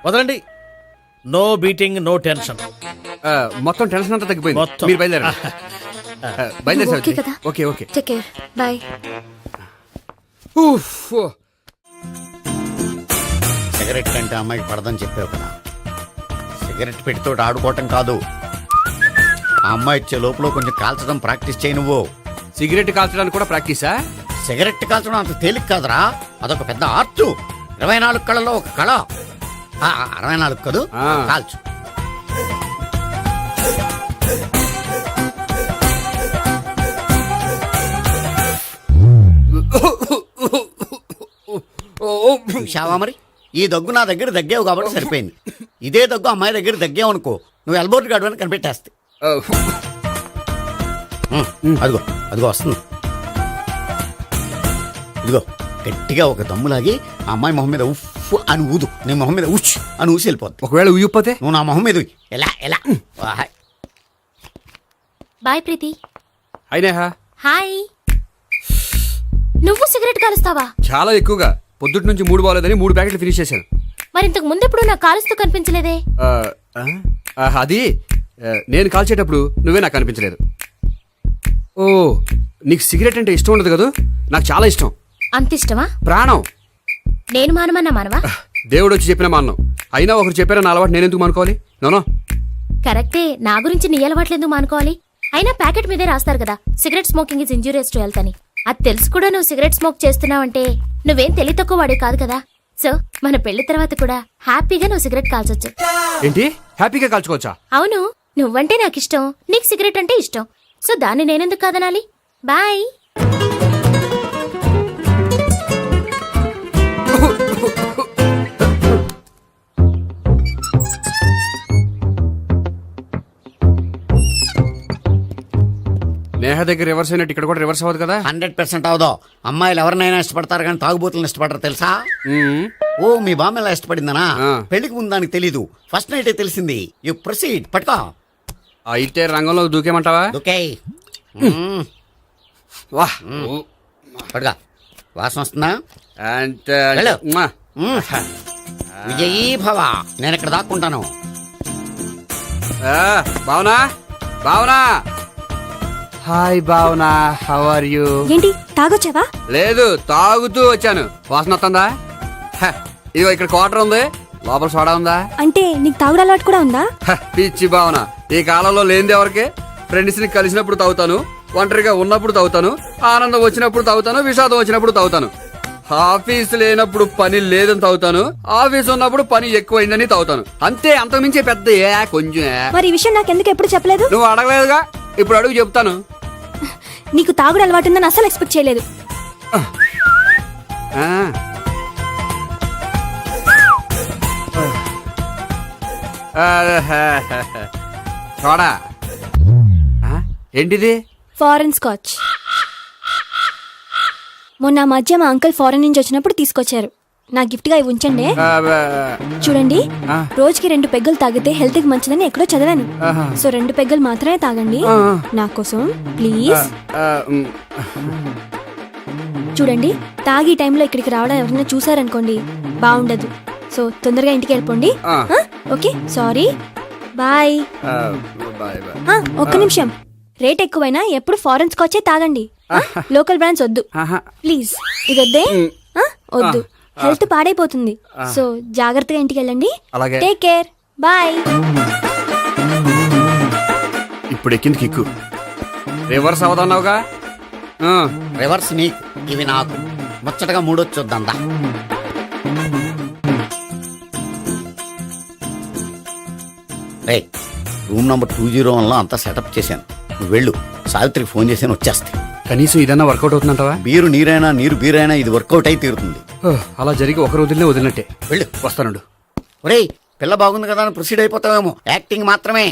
వదలండి. No beating, no tension. మొత్తం టెన్షన్ అంతా తగ్గిపోయింది. మొత్తం. మీరు బయలుదేరండి. బయలుదేరి ఓకే కదా? Okay okay. Take care, bye. Cigarette కంటే అమ్మాయికి పడదని చెప్పావు కదా. సిగరెట్ పెట్టితో ఆడుకోవటం కాదు, ఆ అమ్మాయి ఇచ్చే లోపల కొంచెం కాల్చడం ప్రాక్టీస్ చేయి నువ్వు. సిగరెట్ కాల్చడానికి కూడా ప్రాక్టీసా? సిగరెట్ కాల్చడం అంత తేలిక కాదురా, అదొక పెద్ద ఆర్ట్. 24 కళలో ఒక కళ. 64 కదు, కాల్చు. చూశావా మరి, ఈ దగ్గు నా దగ్గర దగ్గేవు కాబట్టి సరిపోయింది. ఇదే దగ్గు అమ్మాయి దగ్గర దగ్గేవు అనుకో, నువ్వు ఎల్బోర్డ్ గార్డు అని కనిపెట్టేస్తే. అదిగో అదిగో వస్తుంది. ఇదిగో గట్టిగా ఒక దమ్ములాగి ఆ అమ్మాయి మొహం మీద ఉఫ్ అని ఊదు, నీ మొహం మీద ఉచ్ అని ఊసి వెళ్ళిపోద్ది. ఒకవేళ ఊగిపోతే నువ్వు నా మొహం మీద ఎలా ఎలా. బాయ్ ప్రీతి. అయినా హాయ్. నువ్వు సిగరెట్ కాలుస్తావా? చాలా ఎక్కువగా. పొద్దుటి నుంచి 3 బాలేదని 3 ప్యాకెట్లు ఫినిష్ చేశాను. మరి ఇంతకు ముందు ఎప్పుడు నాకు కాలుస్తూ కనిపించలేదే? అది నేను కాల్చేటప్పుడు నువ్వే నాకు కనిపించలేదు. ఓ, నీకు సిగరెట్ అంటే ఇష్టం ఉండదు కదా? నాకు చాలా ఇష్టం. అంత ఇష్టమా? ప్రాణం. నేను మానమన్నా మానవా? దేవుడు వచ్చి చెప్పిన మానం. అయినా ఒకరు చెప్పారా నా అలవాటు నేను ఎందుకు మానుకోవాలి? నోనో. కరెక్టే, నా గురించి నీ అలవాట్లు ఎందుకు మానుకోవాలి? అయినా ప్యాకెట్ మీదే రాస్తారు కదా, cigarette smoking is injurious to health అని. అది తెలుసు కూడా నువ్వు సిగరెట్ స్మోక్ చేస్తున్నావంటే నువ్వేం తెలివి తక్కువ వాడే కాదు కదా. సో మన పెళ్లి తర్వాత కూడా హ్యాపీగా నువ్వు సిగరెట్ కాల్చొచ్చు. ఏంటి, హ్యాపీగా కాల్చుకోవచ్చా? అవును, నువ్వంటే నాకు ఇష్టం, నీకు సిగరెట్ అంటే ఇష్టం. సో దాన్ని నేనెందుకు కాదనాలి? బాయ్. నేహ దగ్గర రివర్స్ అయినట్టు ఇక్కడ కూడా రివర్స్ అవ్వదు కదా? 100% అవదో. అమ్మాయిలు ఎవరినైనా ఇష్టపడతారు కానీ తాగుబోతులను ఇష్టపడరు తెలుసా? ఓ, మీ బామ్మ ఎలా ఇష్టపడిందనా? పెళ్లికి ముందు దానికి తెలీదు, ఫస్ట్ నైటే తెలిసింది. You proceed. పట్టుకో. అయితే రంగంలో దూకేమంటావా? ఓకే. వా, పట్టుగా. వాసన వస్తుందా? వెళ్ళు. విజయీ భవ. నేను ఇక్కడ దాక్కుంటాను. Bhavana, Bhavana. Hi Bhavana, how are you? ఏంటి తాగొచ్చావా? లేదు, తాగుతూ వచ్చాను. వాసన వస్తుందా? ఇదిగో ఇక్కడ క్వార్టర్ ఉంది, లోపల సోడా ఉందా? అంటే నీకు తాగుడు అలవాటు కూడా ఉందా? పిచ్చి భావన, ఈ కాలంలో లేనిది ఎవరికి? ఫ్రెండ్స్ ని కలిసినప్పుడు తాగుతాను, ఒంటరిగా ఉన్నప్పుడు తాగుతాను, ఆనందం వచ్చినప్పుడు తాగుతాను, విషాదం వచ్చినప్పుడు తాగుతాను. ఆఫీస్ లేనప్పుడు పని లేదని తాగుతాను, ఆఫీస్ ఉన్నప్పుడు పని ఎక్కువైందని తాగుతాను. అంతే, అంతకుమించే పెద్ద కొంచెం. మరి ఈ విషయం నాకెందుకు ఎప్పుడు చెప్పలేదు? నువ్వు అడగలేదుగా, ఇప్పుడు అడుగు చెప్తాను. నీకు తాగుడు అలవాటు ఉందని అసలు ఎక్స్పెక్ట్ చేయలేదు. చూడా, ఏంటిది? Foreign scotch. మొన్న మధ్య మా అంకుల్ ఫారెన్ నుంచి వచ్చినప్పుడు తీసుకొచ్చారు. నా గిఫ్ట్ గా ఇవి ఉంచండి. చూడండి, రోజుకి 2 పెగ్గులు తాగితే హెల్త్ కి మంచిదని ఎక్కడో చదివాను. సో 2 పెగ్గులు మాత్రమే తాగండి నా కోసం ప్లీజ్. చూడండి, తాగి టైంలో ఇక్కడికి రావడం ఎవరైనా చూసారనుకోండి బాగుండదు. సో తొందరగా ఇంటికి వెళ్ళిపోండి. Okay, sorry, bye. ఒక్క నిమిషం, రేట్ ఎక్కువైనా ఎప్పుడు ఫారెన్ స్కాచే తాగండి, లోకల్ బ్రాండ్స్ వద్దు ప్లీజ్. ఇది వద్దే, వద్దు, హెల్త్ పాడైపోతుంది. సో జాగ్రత్తగా ఇంటికి వెళ్ళండి. Take care, bye. ఇప్పుడు ఎక్కింది కిక్కు. రివర్స్ అవదన్నావుగా? రివర్స్ నీకు, ఇవి నాకు. ముచ్చటగా 3 చూద్దాం. రే రూమ్ నంబర్ 201లో అంతా సెటప్ చేశాను. నువ్వు వెళ్ళు, సావిత్రికి ఫోన్ చేశాను, వచ్చేస్తే. కనీసం ఇదన్నా వర్కౌట్ అవుతుందంటావా? బీరు నీరైనా నీరు బీరైనా ఇది వర్కౌట్ అయి తీరుతుంది. అలా జరిగి ఒక రోజులనే వదిలినట్టే. వెళ్ళు. వస్తానుండు. ఒరేయ్ పిల్ల బాగుంది కదా అని ప్రొసీడ్ అయిపోతావేమో, యాక్టింగ్ మాత్రమే.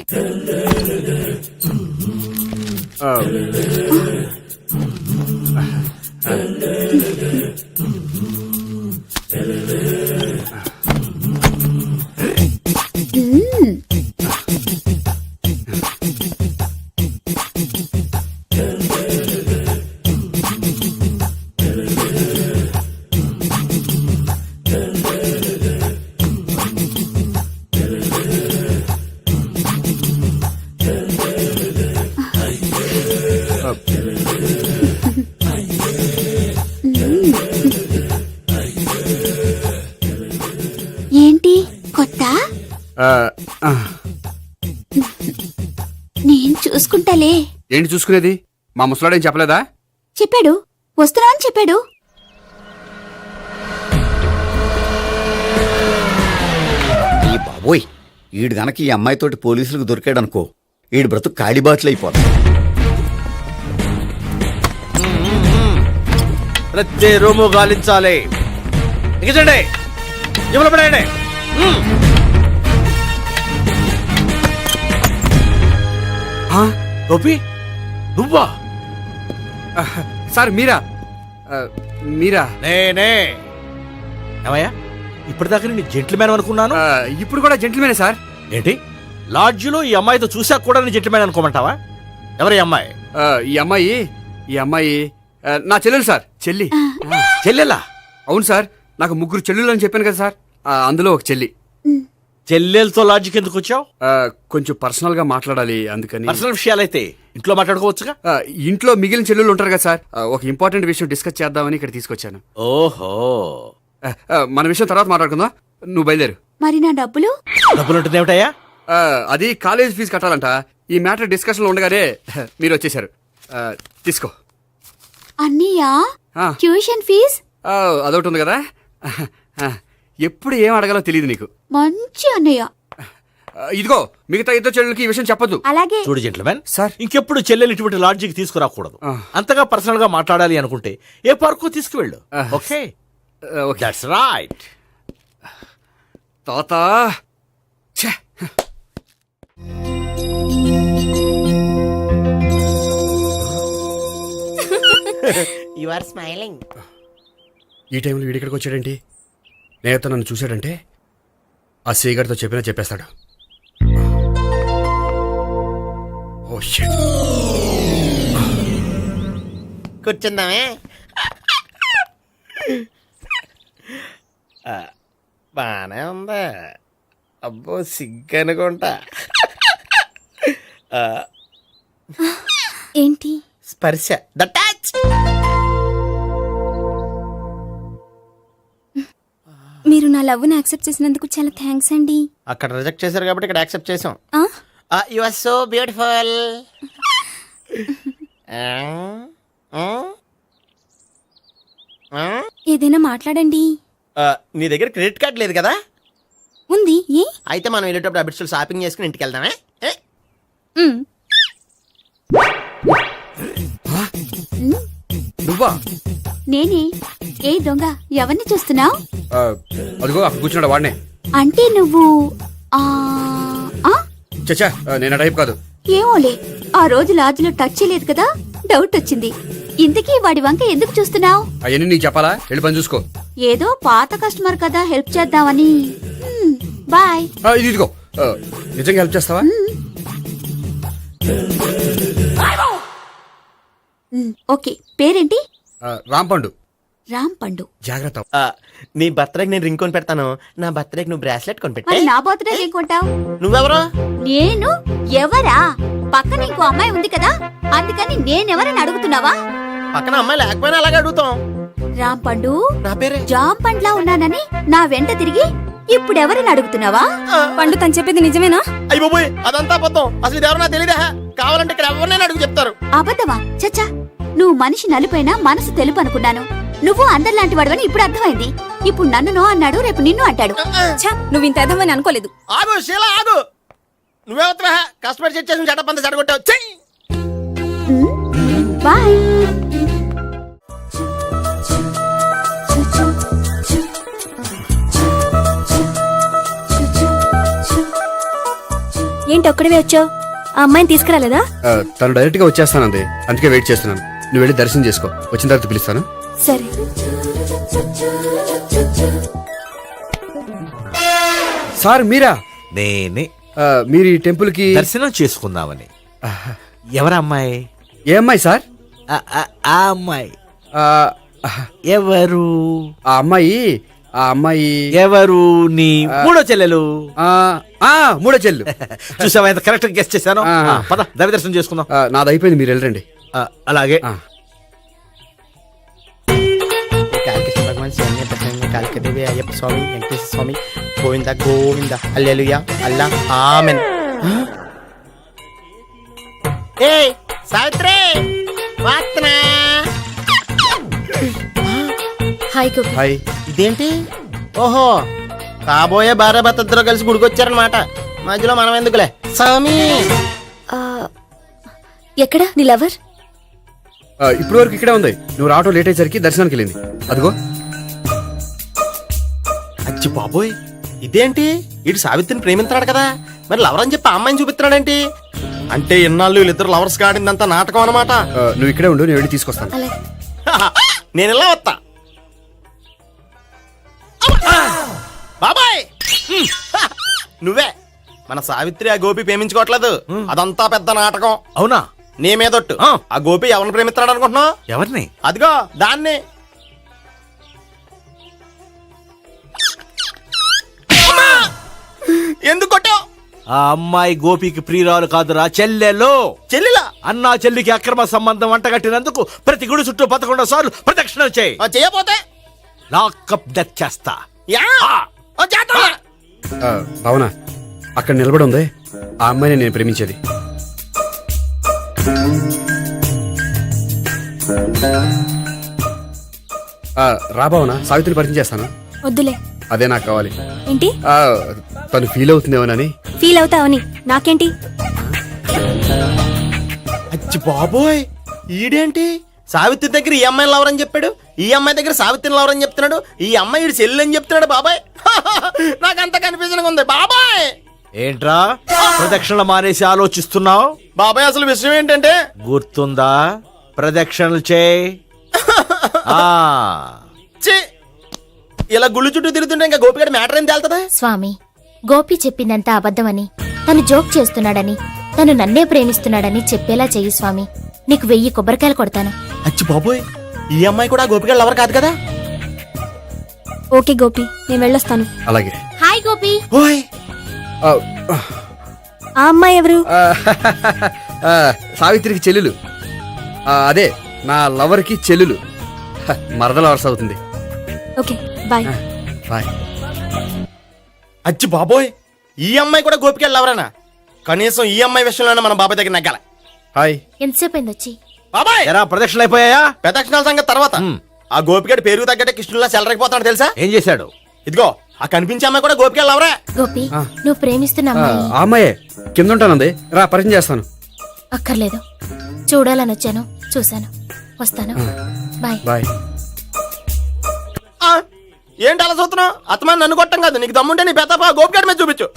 ఏంటి కొత్త? నేను చూసుకుంటాలే. ఏంటి చూసుకునేది? మా ముసలాడేం చెప్పలేదా? చెప్పాడు, వస్తున్నా అని చెప్పాడు. ఈ బాబోయ్, ఈడు గనక ఈ అమ్మాయితోటి పోలీసులకు దొరికాడనుకో, ఈడు బ్రతుకు కాళీబాట్లు అయిపోతాడు. ప్రతి రూము గాలించాలి. ఎగచండి, జబ్బులు పడేయండి. గోపి నువ్వా? సార్ మీరా? మీరా? నేనే. ఏమయ్యా, ఇప్పటిదాకా నేను జెంట్లమ్యాన్ అనుకున్నాను. ఇప్పుడు కూడా జెంటిల్మేనే సార్. ఏంటి, లాడ్జిలో ఈ అమ్మాయితో చూసాక కూడా నేను జెంట్లమ్యాన్ అనుకోమంటావా? ఎవరి అమ్మాయి? ఈ అమ్మాయి నా చెల్లెలు సార్. చెల్లి. చెల్లెలా? అవును సార్, నాకు 3 చెల్లెలు అని చెప్పాను కదా సార్, అందులో ఒక చెల్లి. చెల్లెలతో లాడ్జికి ఎందుకు వచ్చావు? కొంచెం పర్సనల్ గా మాట్లాడాలి, అందుకని. పర్సనల్ విషయాలైతే ఇంట్లో మాట్లాడుకోవచ్చుగా. ఇంట్లో మిగిలిన చెల్లెలు ఉంటారు కదా సార్, ఒక ఇంపార్టెంట్ విషయం డిస్కస్ చేద్దామని ఇక్కడ తీసుకొచ్చాను. ఓహో, మన విషయం తర్వాత మాట్లాడుకుందాం, నువ్వు బయలుదేరు. మరి నా డబ్బులు? డబ్బులు ఉంటుంది ఏమిటయ్యా? అది కాలేజ్ ఫీజు కట్టాలంట. ఈ మ్యాటర్ డిస్కషన్ లో ఉండగానే మీరు వచ్చేసారు. తీసుకో. అన్నయ్యా, ట్యూషన్ ఫీజ్? అదొకటి ఉంది కదా. ఎప్పుడు ఏం అడగాలో తెలియదు నీకు. మంచి అన్నయ్య. ఇదిగో, మిగతా ఇద్దరు చెల్లెలకి ఈ విషయం చెప్పొద్దు. అలాగే. చూడు జెంట్లమెన్ సార్, ఇంకెప్పుడు చెల్లెలు ఇటువంటి లాడ్జికి తీసుకురాకూడదు. అంతగా పర్సనల్ గా మాట్లాడాలి అనుకుంటే ఏ పార్కు తీసుకువెళ్ళు. Okay, that's right. తాత యు ఆర్ స్మైలింగ్. ఈ టైంలో వీడిక్కడికి వచ్చాడేంటి? నేత నన్ను చూశాడంటే ఆ సీగర్తో చెప్పేస్తాడు. Oh shit. కూర్చుందామే. బానే ఉందా? అబ్బో సిగ్గు అనుకుంటా. ఏంటి? స్పర్శ, ద టచ్. మీరు నా లవ్ ని యాక్సెప్ట్ చేసినందుకు చాలా థ్యాంక్స్ అండి. అక్కడ రిజెక్ట్ చేశారు కాబట్టి ఇక్కడ యాక్సెప్ట్ చేసాం. You are so beautiful. ఏదైనా మాట్లాడండి. నీ దగ్గర క్రెడిట్ కార్డ్ లేదు కదా? ఉంది. ఏ? అయితే మనం వెళ్ళేటప్పుడు అబిడ్స్ షాపింగ్ చేసుకుని ఇంటికి వెళ్దామే. నువ్వా? నేనే. ఏ దొంగ, ఎవరిని చూస్తున్నావు? అదిగో అక్కడ కూర్చున్నాడు, వాడినే. అంటే నువ్వు చచ్చా, నేను టైప్ కాదు. ఏమోలే, ఆ రోజు లాడ్జిలో టచ్ చేయలేదు కదా, డౌట్ వచ్చింది. ఇంతకీ వాడి వంక ఎందుకు చూస్తున్నావు? అవన్నీ నీకు చెప్పాలా? వెళ్ళి పని చూసుకో. ఏదో పాత కస్టమర్ కదా, హెల్ప్ చేద్దామని. బాయ్. ఇదిగో, నిజంగా హెల్ప్ చేస్తావా? ఓకే. పేరేంటి? రాంపండు. రాంపండు. జాగ్రత్త. నీ బర్త్డేకి నేను రింగ్ కొని పెడతాను, నా బర్త్డేకి నువ్వు బ్రాస్లెట్ కొని పెట్టా. నా బర్త్డే ఏం కొంటావు? నువ్వెవరో? నేను ఎవరా? పక్కన ఇంకో అమ్మాయి ఉంది కదా, అందుకని నేనెవరని అడుగుతున్నావా? పక్కన అమ్మాయి లేకపోయినా అలాగే అడుగుతాం. రాంపండు, నా పేరే జామ్ పండ్లా ఉన్నానని నా వెంట తిరిగి ఇప్పుడెవరని అడుగుతున్నావా? పండు తను చెప్పింది నిజమేనా? అయ్య బాబోయ్, అదంతా అబద్ధం. అసలు ఇది ఎవరన్నా తెలియదా? కావాలంటే ఇక్కడ ఎవరినైనా అడుగు చెప్తారు. అబద్ధమా? చచ్చా, నువ్వు మనిషి నలుపైనా మనసు తెలుపు అనుకున్నాను. నువ్వు అందరిలాంటి వాడవని ఇప్పుడు అర్థమైంది. ఇప్పుడు నన్ను నో అన్నాడు, రేపు నిన్ను అంటాడు. నువ్వు ఇంత అర్థమని అనుకోలేదు. ఆగు శీల, ఆగు. నువ్వే వస్తావా కష్టపడి సెట్ చేసి చెడ్డ పంత చెడగొట్టావు చెయ్యి. బాయ్. ఏంటి ఒక్కడివే వచ్చావు? ఆ అమ్మాయిని తీసుకురాలేదా? తను డైరెక్ట్ గా వచ్చేస్తానంది, అందుకే వెయిట్ చేస్తున్నాను. నువ్వు వెళ్ళి దర్శనం చేసుకో, వచ్చిన తర్వాత పిలుస్తాను. సరే. సార్ మీరా? నేనే మీరు ఈ టెంపుల్ కి దర్శనం చేసుకుందామని. ఎవరు అమ్మాయి? ఏ అమ్మాయి సార్? ఆ అమ్మాయి ఆ, ఎవరు? ఆ అమ్మాయి ఎవరు? నీ మూడో చెల్లెలు. మూడో చెల్లు. చూసావా ఎంత కరెక్ట్ గెస్ట్ చేశాను. ఆ. పద దైవ దర్శనం చేసుకుందాం. నాది అయిపోయింది, మీరు వెళ్ళండి. అలాగే. కాళికదేవి అయ్యప్ప స్వామి వెంకటేశ్వర స్వామి గోవింద గోవింద హల్లెలూయా అల్లా ఆమెన్. ఏ సావిత్రి వాత్నా. హాయ్ గోపి. హాయ్. ఇదేంటి? ఓహో కాబోయే భార్య భర్త ఇద్దరు కలిసి గుడికొచ్చారనమాట. మధ్యలో మనం ఎందుకులే స్వామి. ఎక్కడ నీ లవర్? ఇప్పుడు వరకు ఇక్కడే ఉంది. నువ్వు రావటం లేట్ అయ్యేసరికి దర్శనానికి వెళ్ళింది. అదిగో. అచ్చి బాబోయ్ ఇదేంటి? ఇటు సావిత్రిని ప్రేమిస్తున్నాడు కదా, మరి లవర్ అని చెప్పి ఆ అమ్మాయిని చూపిస్తున్నాడేంటి? అంటే ఇన్నాళ్ళు వీళ్ళిద్దరు లవర్స్ కాడిందంతా నాటకం అనమాట. నువ్వు ఇక్కడే ఉండు, నేను వెళ్ళి తీసుకొస్తాను. అలాగే. నేను ఇలా వస్తా. బాబాయ్ నువ్వే. మన సావిత్రి ఆ గోపి ప్రేమించుకోవట్లేదు, అదంతా పెద్ద నాటకం. అవునా? నీ మీదొట్టు. ఆ గోపి ఎవరిని ప్రేమిస్తున్నాడు అనుకుంటున్నావు? ఎవరిని? అదిగో దాన్ని. ఎందుకు కొట్టావు? ఆ అమ్మాయి గోపికి ప్రియురాలు కాదురా, చెల్లెలు. చెల్లిలా? అన్నా చెల్లికి అక్రమ సంబంధం వంటగట్టినందుకు ప్రతి గుడి చుట్టూ 11 సార్లు ప్రదక్షిణ చేయి. చేయపోతే లాకప్ డెత్ చేస్తా. భావన అక్కడ నిలబడి ఉంది, ఆ అమ్మాయిని నేను ప్రేమించేది. రా భావన, సావిత్రిని పరిచయం చేస్తాను. వద్దులే. అదే నాకు కావాలి. ఏంటి? తను ఫీల్ అవుతుందేమోనని. ఫీల్ అవుతావని నాకేంటి? అచ్చి బాబోయ్ ఈడేంటి సావిత్రి దగ్గర ఈ అమ్మాయిని లవరని చెప్పాడు, ఈ అమ్మాయి దగ్గర సావిత్రిని లవరని చెప్తున్నాడు, ఈ అమ్మాయి ఈడు చెల్లి అని చెప్తున్నాడు. బాబాయ్ నాకంత కన్ఫ్యూజన్ ఉంది బాబాయ్. ఏంట్రా ప్రదక్షిణ మానేసి ఆలోచిస్తున్నావు? బాబాయ్ అసలు విషయం ఏంటంటే గుర్తుందా? ప్రదక్షిణలు చేయి. ఇలా గుళ్ళు చుట్టూ తిరుగుతుంటే ఇంకా గోపిగడ మ్యాటర్ ఏం తేలుతుందా? స్వామి, గోపి చెప్పిందంతా అబద్ధమని, తను జోక్ చేస్తున్నాడని, తను నన్నే ప్రేమిస్తున్నాడని చెప్పేలా చెయ్యి స్వామి. నీకు 1000 కొబ్బరికాయలు కొడతాను. అచ్చి బాబోయ్ ఈ అమ్మాయి కూడా గోపిగడ లవర్ కాదు కదా? ఓకే గోపి, నేను వెళ్ళొస్తాను. అలాగే. హాయ్ గోపి. ఓయ్ ఆ అమ్మాయి ఎవరు? సావిత్రికి చెల్లెలు. అదే నా లవర్కి చెల్లెలు. మరద లవర్స్ అవుతుంది. Okay bye. బాయ్. అచ్చి బాబోయ్ ఈ అమ్మాయి కూడా గోపిగడ లవరేనా? కనీసం ఈ అమ్మాయి విషయంలోనే మన బాబాయ్ దగ్గర నగ్గాల. హాయ్. ఎంతసేపు అయింది వచ్చి? బాబాయ్ ఎరా ప్రదక్షిణలు అయిపోయాయా? ప్రదక్షిణాల సంగతి తర్వాత. ఆ గోపిగడ పేరు తగ్గట్టే కృష్ణులా చెలరకపోతున్నాడు తెలుసా? ఏం చేశాడు? ఇదిగో ఆ కనిపించే అమ్మాయి కూడా గోపిగడ లవరే. గోపి, నువ్వు ప్రేమిస్తున్న అమ్మాయి ఆ అమ్మాయే కింద ఉంటానంది. రా పరిచయం చేస్తాను. అక్కర్లేదు, చూడాలని వచ్చాను, చూశాను, వస్తాను. బాయ్. బాయ్. ఏంటి అలా చూస్తున్నావు? అత్తమాని నన్ను కొట్టం కాదు, నీకు దమ్ముంటే నీ పెద్దపా గోపిగడ మీద చూపించు.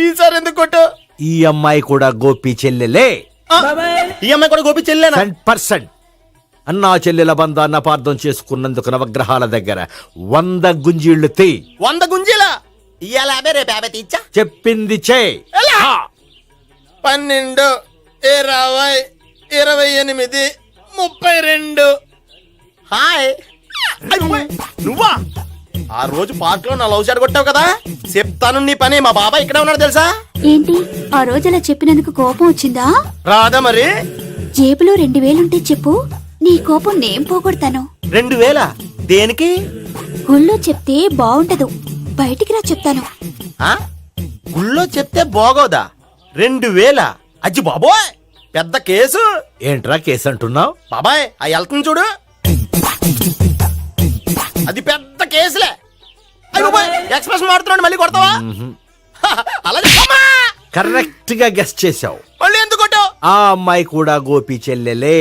ఈసారి ఎందుకు కొట్టు? ఈ అమ్మాయి కూడా గోపి చెల్లెలే. ఈ అమ్మాయి కూడా గోపి చెల్లెనా? 100%. అన్నా చెల్లెల బంధాన్ని అపార్థం చేసుకున్నందుకు నవగ్రహాల దగ్గర 100 గుంజీళ్లు తీ. 100 గుంజీలా? ఇవాళ 50 రేపు 50 తీచ్చా. చెప్పింది చే. 12 20 28 32. హాయ్. నువ్వా? ఆ రోజు పార్క్ లో నా లవ్ షాట్ కొట్టావు కదా, చెప్తాను నీ పని. మా బాబాయ్ ఇక్కడే ఉన్నాడు తెలుసా? ఏంటి ఆ రోజు అలా చెప్పినందుకు కోపం వచ్చిందా? రాదా మరి? జేబులో 2000 ఉంటే చెప్పు, నీ కోపం నేను పోగొడతాను. 2000 దేనికి? గుళ్ళో చెప్తే బాగుంటదు, బయటికి రా చెప్తాను. గుళ్ళో చెప్తే బాగోదా? 2000? అజ్జి బాబోయ్ పెద్ద కేసు. ఏంట్రా కేసు అంటున్నావు? బాబాయ్ ఆ వెళ్తుంది చూడు, అది పెద్ద కేసులే. ఎక్స్ప్రెషన్ మాడుతున్నాడు, మళ్ళీ కొడతావా? అలా చెప్పమ్మా. కరెక్ట్ గా గెస్ట్ చేశావు. మళ్ళీ ఎందుకు కొట్టావు? ఆ అమ్మాయి కూడా గోపి చెల్లెలే.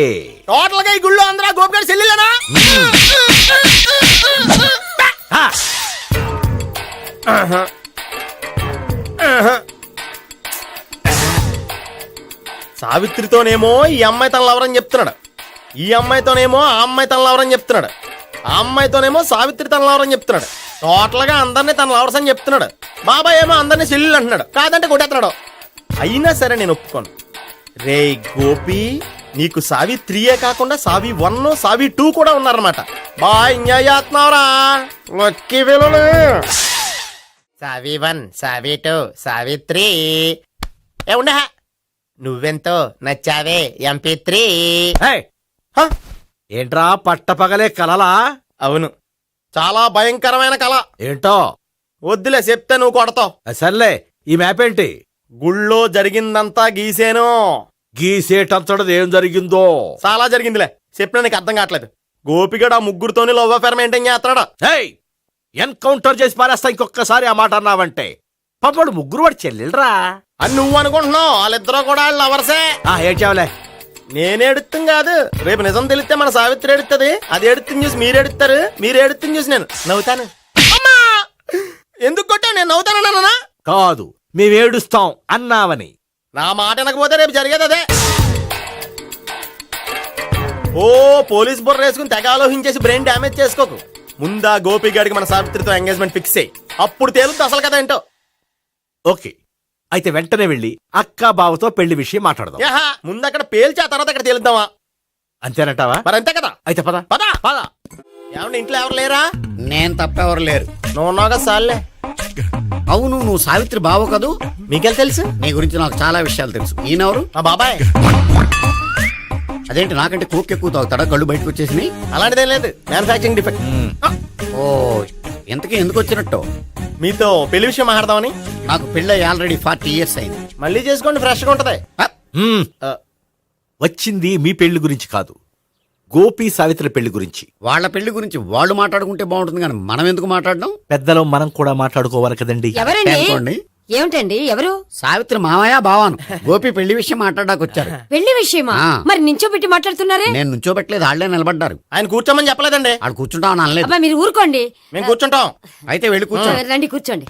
టోటల్ గా ఈ గుళ్ళో అందరూ గోపిగాడి చెల్లెలేనా? ఆ, సావిత్రితోనేమో ఈ అమ్మాయి తన లవరని చెప్తున్నాడు, ఈ అమ్మాయితోనేమో ఆ అమ్మాయి తన లవరని చెప్తున్నాడు, ఆ అమ్మాయితోనేమో సావిత్రి తన లవరని చెప్తున్నాడు. టోటల్ గా అందరినీ తన లవర్స్ అని చెప్తున్నాడు. బాబాయ్ ఏమో అందరినీ చెల్లెలు అంటున్నాడు. కాదంటే కొట్టేస్తున్నాడు. అయినా సరే నేను ఒప్పుకోను. రే గోపి, నీకు సావిత్రియే కాకుండా సావి 1, సావి 2 కూడా ఉన్నారన్నమాట. బాయ్ ఎంజాయ్ చేస్తున్నావురా. లక్కీ పిల్లలు. సావి 1, సావి 2, సావిత్రి. ఏ ఉండే, నువ్వెంతో నచ్చావే MP3. ఏయ్, ఏంట్రా పట్టపగలే కలలా? అవును, చాలా భయంకరమైన కళ. ఏంటో వద్దులే, చెప్తే నువ్వు కొడతావు. సర్లే, ఈ మ్యాప్ ఏంటి? గుళ్ళో జరిగిందంతా గీసేను. గీసేటంతటది ఏం జరిగిందో? చాలా జరిగిందిలే, చెప్పినా నీకు అర్థం కావట్లేదు. గోపిగడు ఆ ముగ్గురుతోని లవ్ అఫేర్ మెయింటైన్ చేస్తున్నాడు. ఏయ్, ఎన్కౌంటర్ చేసి పారేస్తా ఇంకొకసారి ఆ మాట అన్నావంటే. పాపడు ముగ్గురు వాడు చెల్లెలరా అని నువ్వు అనుకుంటున్నావు. వాళ్ళిద్దరూ కూడా లవర్సే. ఏడ్చావులే. నేనే ఎడుతుంది కాదు, రేపు నిజం తెలిస్తే మన సావిత్రి ఎడుతుంది. అది ఎడుతుంది చూసి మీరు ఎడుతారు, మీరు ఎడుతుంది చూసి నేను నవ్వుతాను. అమ్మా! ఎందుకు కొట్టా? నేను నవ్వుతానన్నా? కాదు, మేమేడుస్తాం అన్నావని. నా మాట వినకపోతే రేపు జరిగేది అదే. ఓ పోలీస్ బుర్ర వేసుకుని తెగ ఆలోచించేసి బ్రెయిన్ డ్యామేజ్ చేసుకోకు. ముందా గోపిగాడికి మన సావిత్రితో ఎంగేజ్మెంట్ ఫిక్స్ అయ్యి అప్పుడు తేలుతుంది అసలు కదా ఏంటో. ఓకే, అయితే వెంటనే వెళ్ళి అక్క బావతో పెళ్లి విషయం మాట్లాడదాం. యాహా, ముందు అక్కడ పేల్చి ఆ తర్వాత అక్కడ తేలుద్దామా? అంతేనంటావా? మరి అంతే కదా. అయితే పద పద. పద. ఏమన్నా ఇంట్లో ఎవరు లేరా? నేను తప్పెవరు లేరు. నువ్వు ఉన్నావు కదా సార్లే. అవును, నువ్వు సావిత్రి బావ కదూ? మీకెళ్ళి తెలుసు? నీ గురించి నాకు చాలా విషయాలు తెలుసు. ఈయనెవరు? మా బాబాయ్. అదేంటి నాకంటే కోక్ ఎక్కువ తాగుతాడా? కళ్ళు బయటకు వచ్చేసినాయి. అలాంటిదేం లేదు, మ్యానుఫాక్చరింగ్ డిఫెక్ట్. ఓ, ఇంతకీ ఎందుకు వచ్చినట్టు? మీతో పెళ్లి విషయం మాట్లాడదామని. నాకు పెళ్ళి ఆల్రెడీ 40 years అయింది. మళ్ళీ చేసుకోండి, ఫ్రెష్ గా ఉంటది. వచ్చింది మీ పెళ్లి గురించి కాదు, గోపి సావిత్రి పెళ్లి గురించి. వాళ్ళ పెళ్లి గురించి వాళ్ళు మాట్లాడుకుంటే బాగుంటుంది, కానీ మనం ఎందుకు మాట్లాడడం? పెద్దలో మనం కూడా మాట్లాడుకోవాలి కదండి. ఎవరండి? అనుకోండి. ఏమిటండి? ఎవరు? సావిత్రి మామయ్య బావాను. గోపి పెళ్లి విషయం మాట్లాడడానికి వచ్చారు. పెళ్లి విషయమా? ఆ. మరి నించోబెట్టి మాట్లాడుతున్నారే? నేను నుంచోబెట్టలేదు, వాళ్ళే నిలబడ్డారు. ఆయన కూర్చోమని చెప్పలేదండి. వాళ్ళు కూర్చుంటామని అనలేదు. అబ్బా మీరు ఊరుకోండి. మేము కూర్చుంటాం. అయితే వెళ్ళి కూర్చో. రండి కూర్చోండి.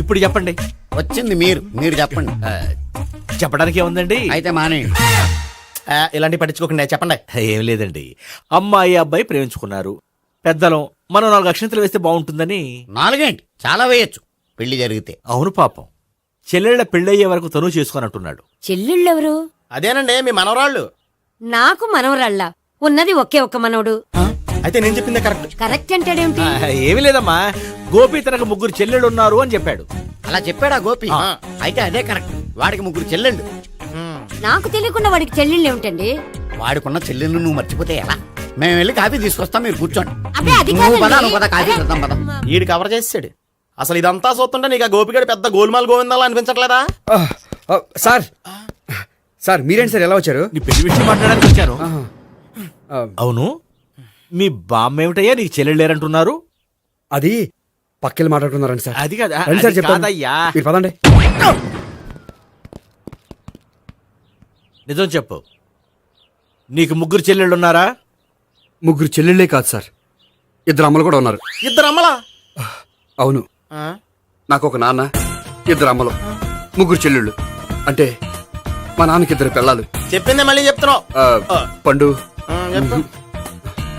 ఇప్పుడు చెప్పండి. వచ్చింది మీరు చెప్పండి. చెప్పడానికి ఏముందండి? అయితే మానేయండి. ఇలాంటివి పట్టించుకోకుండా చెప్పండి. ఏం లేదండి, అమ్మాయి అబ్బాయి ప్రేమించుకున్నారు. పెద్దలం మనం 4 అక్షంతలు వేస్తే బాగుంటుందని. 4 ఏంటి, చాలా వేయచ్చు పెళ్లి జరిగితే. అవును పాపం, చెల్లెళ్ళ పెళ్ళయ్యే వరకు తను చేసుకోనట్టున్నాడు. చెల్లెళ్ళెవరు? అదేనండి మీ మనవరాళ్ళు. నాకు మనవరాళ్ళ ఉన్నది ఒకే ఒక్క మనవడు. అయితే నేను చెప్పిందే కరెక్ట్. కరెక్ట్ అంటాడేమిటి? ఏమి లేదమ్మా, గోపి తనకు 3 చెల్లెళ్ళు ఉన్నారు అని చెప్పాడు. అలా చెప్పాడా గోపి? అయితే అదే కరెక్ట్. వాడికి 3 చెల్లెళ్ళు. నాకు తెలియకుండా వాడికి చెల్లెళ్ళు ఏమిటండి? వాడికున్న చెల్లెళ్ళు నువ్వు మర్చిపోతే ఎలా? మేము వెళ్ళి కాఫీ తీసుకొస్తాం, మీరు కూర్చోండి. అబ్బే అది నువ్వు పద, కాదండి. నువ్వు పద, కాఫీ చేద్దాం పద. ఈడు కవర్ చేసాడు. అసలు ఇదంతా చూస్తుంటే నీకు ఆ గోపిగడు పెద్ద గోల్మాల్ గోవిందాలు అనిపించట్లేదా? సార్ మీరేంటి సార్ ఎలా వచ్చారు? నీ పెళ్లి విషయం మాట్లాడడానికి వచ్చాను. అవును, మీ బామ్మ ఏమిటయ్యా నీకు చెల్లెళ్ళు లేరంటున్నారు? అది పక్కెళ్ళి మాట్లాడుకున్నారండి సార్. అది కదా, రండి సార్ అది చెప్తాను. కాదయ్యా. మీరు పదండి. నిజం చెప్పు, నీకు 3 చెల్లెళ్ళు ఉన్నారా? 3 చెల్లెళ్ళే కాదు సార్, 2 అమ్మలు కూడా ఉన్నారు. 2 అమ్మలా? అవును, నాకు ఒక నాన్న, 2 అమ్మలు, 3 చెల్లెళ్ళు. అంటే మా నాన్నకి 2 పిల్లలు. చెప్పిందే మళ్ళీ చెప్తున్నావు. పండు, చెప్పు.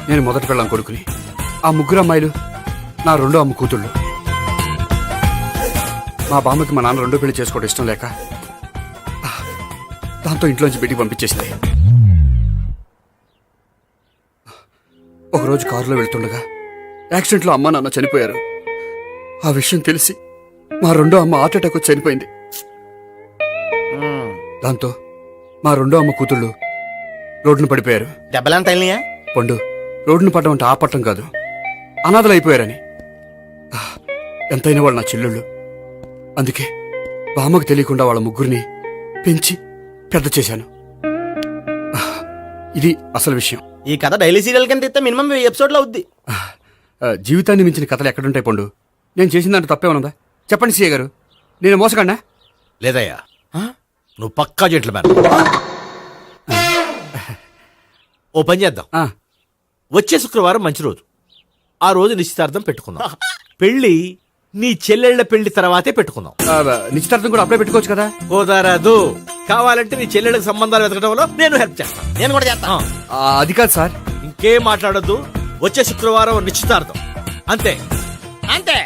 నేను మొదటి పెళ్ళాం కొడుకుని. ఆ 3 అమ్మాయిలు నా 2వ అమ్మ కూతుళ్ళు. మా బామ్మకి మా నాన్న 2వ పెళ్లి చేసుకోవడం ఇష్టం లేక దాంతో ఇంట్లోంచి బయటికి పంపించేసింది. ఒకరోజు కారులో వెళ్తుండగా యాక్సిడెంట్లో అమ్మ నాన్న చనిపోయారు. ఆ విషయం తెలిసి మా 2వ అమ్మ హార్ట్ అటాక్ వచ్చి చనిపోయింది. దాంతో మా 2వ అమ్మ కూతుళ్ళు రోడ్డును పడిపోయారు. దెబ్బలంత తగిలినాయా? పండు, రోడ్డును పడ్డం అంటే ఆపట్టం కాదు, అనాథలు అయిపోయారని. ఎంతైనా వాళ్ళు నా చెల్లెళ్ళు. అందుకే బామ్మకు తెలియకుండా వాళ్ళ 3 పెంచి పెద్ద చేశాను. ఇది అసలు విషయం. ఈ కథ డైలీ సీరియల్ కింద ఇస్తే మినిమం 10 ఎపిసోడ్లు అవుద్ది. జీవితాన్ని మించిన కథలు ఎక్కడుంటాయి పండు? నేను చేసిన దాంట్లో తప్పేమనుందా? చెప్పండి సీఏ గారు, నేను మోసగండా? లేదయ్యా, నువ్వు పక్కా జెంట్లమ్యాన్. ఓ పని చేద్దాం, వచ్చే శుక్రవారం మంచి రోజు. ఆ రోజు నిశ్చితార్థం పెట్టుకుందాం. పెళ్లి నీ చెల్లెళ్ల పెళ్లి తర్వాతే పెట్టుకుందాం. నిశ్చితార్థం కూడా అప్పుడే పెట్టుకోవచ్చు కదా? కుదరదు. కావాలంటే నీ చెల్లెళ్ళకి సంబంధాలు వెతకడంలో నేను హెల్ప్ చేస్తాను. నేను కూడా చేస్తా. అది కాదు సార్. ఇంకేం మాట్లాడొద్దు. వచ్చే శుక్రవారం నిశ్చితార్థం, అంతే. అంతే.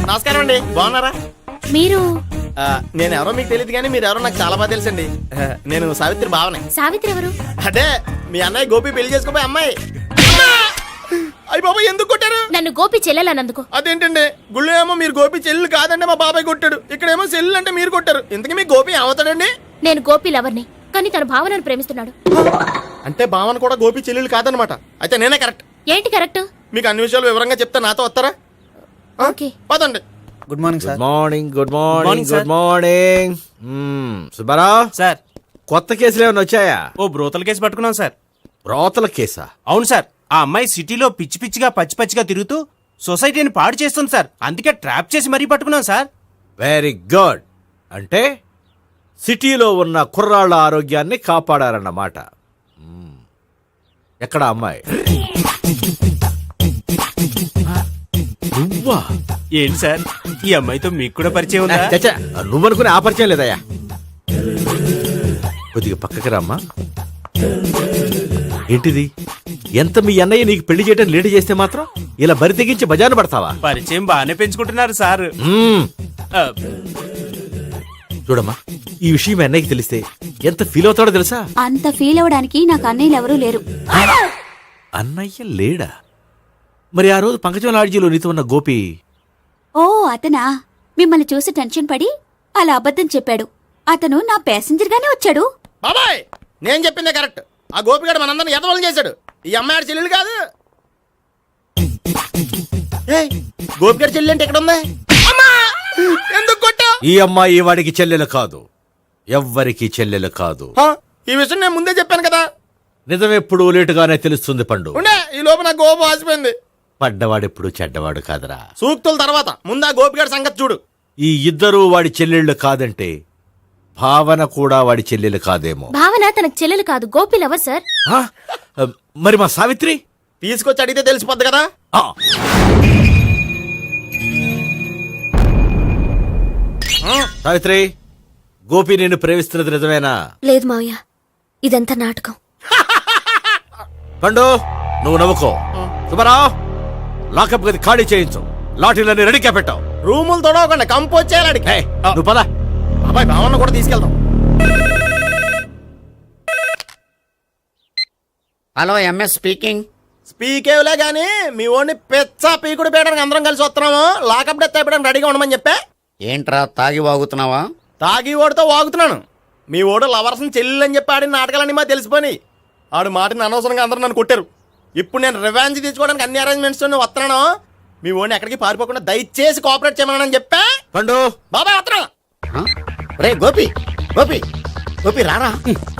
నమస్కారం అండి, బాగున్నారా? మీరు నేను ఎవరో మీకు తెలియదు కానీ మీరు ఎవరో నాకు చాలా బాగా తెలుసండి. నేను సావిత్రి బావనే. సావిత్రి ఎవరు? అదే మీ అన్నయ్య గోపి పెళ్లి చేసుకోపోయి అమ్మాయి. అయ్యి బాబాయ్, ఎందుకు కొట్టారు? నన్ను గోపి చెల్లెలన్నందుకు. అదేంటండి, గుళ్ళు ఏమో మీరు గోపి చెల్లెలు కాదండి మా బాబాయ్ కొట్టాడు, ఇక్కడేమో చెల్లెలు అంటే మీరు కొట్టారు. ఇంతకీ మీ గోపి ఏమవుతాడండి? నేను గోపి లవర్ని, కానీ తన భావనను ప్రేమిస్తున్నాడు. అంటే భావన కూడా గోపి చెల్లెలు కాదనమాట. అయితే నేనే కరెక్ట్. ఏంటి కరెక్ట్? మీకు అన్ని విషయాలు వివరంగా చెప్తా, నాతో వస్తారా? ఓకే, పదండి. Good morning good morning. Good morning. Good morning. Subbarao sir, కొత్త కేసులు ఏమైనా వచ్చాయా? ఓ బ్రోతల కేసు పట్టుకున్నాం సార్. రోతల కేసా? అవును సార్, ఆ అమ్మాయి సిటీలో పిచ్చి పిచ్చిగా పచ్చి పచ్చిగా తిరుగుతూ సొసైటీని పాడు చేస్తుంది సార్. అందుకే ట్రాప్ చేసి మరీ పట్టుకున్నాం సార్. Very good. అంటే సిటీలో ఉన్న కుర్రాళ్ళ ఆరోగ్యాన్ని కాపాడారన్నమాట. ఎక్కడ అమ్మాయి? నువ్వా? ఏంటి సార్, ఈ అమ్మాయితో మీకు కూడా పరిచయం ఉందా? చచ్చా, నువ్వనుకునే ఆ పరిచయం లేదయ్యా. కొద్దిగా పక్కకి రామ్మా. ఏంటిది? ఎంత మీ అన్నయ్య నీకు పెళ్లి చేయడం లేట్ చేస్తే మాత్రం ఇలా బరి తెగించి బజారు పడతావా? పరిచయం బాగానే పెంచుకుంటున్నారు సార్. చూడమ్మా, ఈ విషయం మీ అన్నయ్యకి తెలిస్తే ఎంత ఫీల్ అవుతాడో తెలుసా? అంత ఫీల్ అవడానికి నాకు అన్నయ్యలు ఎవరూ లేరు. అన్నయ్య లేడా? మరి ఆ రోజు పంకజం లాడ్జీలో నీతో ఉన్న గోపి? ఓ అతనా? మిమ్మల్ని చూసి టెన్షన్ పడి అలా అబద్ధం చెప్పాడు. అతను నా ప్యాసింజర్ గానే వచ్చాడు. బాబాయ్, నేను చెప్పిందే కరెక్ట్. ఆ గోపిగాడు మనందరిని ఎదవలు చేశాడు. ఈ అమ్మాయి చెల్లెలు కాదు. గోపిగాడి చెల్లెలు అంటే ఎక్కడ ఉంది? ఎందుకు కొట్టా? ఈ అమ్మాయి వాడికి చెల్లెలు కాదు, ఎవ్వరికి చెల్లెలు కాదు. ఈ విషయం నేను ముందే చెప్పాను కదా. నిజమెప్పుడు లేటుగానే తెలుస్తుంది పండు. ఉండే, ఈ లోపు నాకు గోపు ఆసిపోయింది. పడ్డవాడెప్పుడు చెడ్డవాడు కాదురా. సూక్తుల తర్వాత ముందు ఆ గోపిగాడి సంగతి చూడు. ఈ ఇద్దరూ వాడి చెల్లెళ్ళు కాదంటే భావన కూడా వాడి చెల్లెలు కాదేమో. భావన తనకు చెల్లెలు కాదు, గోపి లవర్ సార్. మరి మా సావిత్రి? తీసుకొచ్చి అడిగితే తెలిసిపోద్ది కదా. సావిత్రి, గోపి నేను ప్రేమిస్తున్నది నిజమేనా? లేదు మావయ్య, ఇదంతా నాటకం. పండు, నువ్వు నవ్వుకో. సుబ్బారావు, లాకప్ గది ఖాళీ చేయించు. లాఠీలన్నీ రెడీగా పెట్టావు. రూములు తొడవకుండా కంపోజ్ చేయాలి. నువ్వు పద. అబ్బాయి, భావన కూడా తీసుకెళ్దాం. Hello, MS speaking. స్పీకేవ్లే గానీ మీ ఓడిని పెచ్చ పీకుడు పేయడానికి అందరం కలిసి వస్తున్నాము. లాకప్ డెత్ అయిపోయడానికి రెడీగా ఉండమని చెప్పే. ఏంట్రా తాగి వాగుతున్నావా? తాగి ఓడితో వాగుతున్నాను. మీ ఓడు లవర్స్ని చెల్లెలు అని చెప్పి ఆడిన నాటకాలన్నీ మా తెలిసిపోయి ఆడు మాటని అనవసరంగా అందరూ నన్ను కొట్టారు. ఇప్పుడు నేను రివెంజ్ తీసుకోవడానికి అన్ని అరేంజ్మెంట్స్ వస్తున్నాను. మీ ఓడిని ఎక్కడికి పారిపోకుండా దయచేసి కోఆపరేట్ చేయమని చెప్పా. పండు, బాబాయ్ వస్తున్నా. రే గోపి, గోపి, గోపి రారా.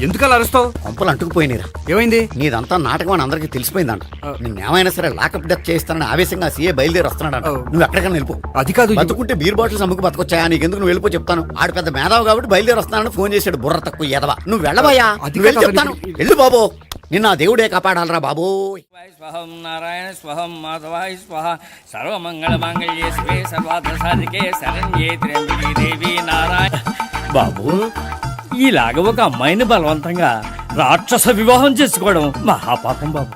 ఎందుకలా అరుస్తావు? కొంపలు అంటుకుపోయినరా. ఏమైంది? నీదంతా నాటకం అని అందరికి తెలిసిపోయిందంట. నిన్నేమైనా సరే లాకప్ డెత్ చేస్తానని ఆవేశంగా సీఏ బయలుదేరి వస్తున్నాడంట. నువ్వు ఎక్కడికైనా వెళ్ళిపో. అది కాదు, బతుకుంటే బీర్ బాటిల్స్ అమ్ముకు బతకొచ్చాయా? నీకెందుకు? నువ్వు వెళ్ళిపో చెప్తాను. ఆడు పెద్ద మేధావు కాబట్టి బయలుదేరి వస్తానని ఫోన్ చేశాడు. బుర్ర తక్కువ ఎదవా. నువ్వు వెళ్ళబోయా? చెప్తాను, వెళ్ళు బాబో. నిన్న దేవుడే కాపాడాలరా బాబో. స్వహం నారాయణ స్వహం మాధవాయ స్వహ సర్వమంగళ మాంగళ్యే శివే సర్వార్థ సాధికే శరణ్యే త్ర్యంబకే దేవి నారాయణ. బాబు, ఇలాగ ఒక అమ్మాయిని బలవంతంగా రాక్షస వివాహం చేసుకోవడం మహాపాపం బాబు.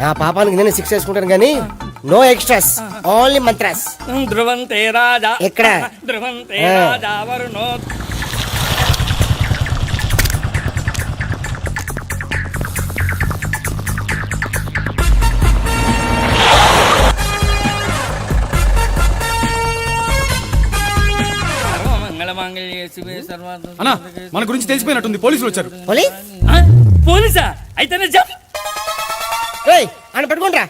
నా పాపానికి నేను శిక్ష చేసుకుంటాను కానీ నో ఎక్స్ట్రాస్, ఓన్లీ మంత్రాస్. ధ్రువంతే రాజా ఎక్కడ? ధ్రువంతే రాజా వరుణో. అన్నా, మన గురించి తెలిసిపోయినట్టుంది. పోలీసులు వచ్చారు. పోలీసా? అయితేనే అని పెట్టుకుంటా.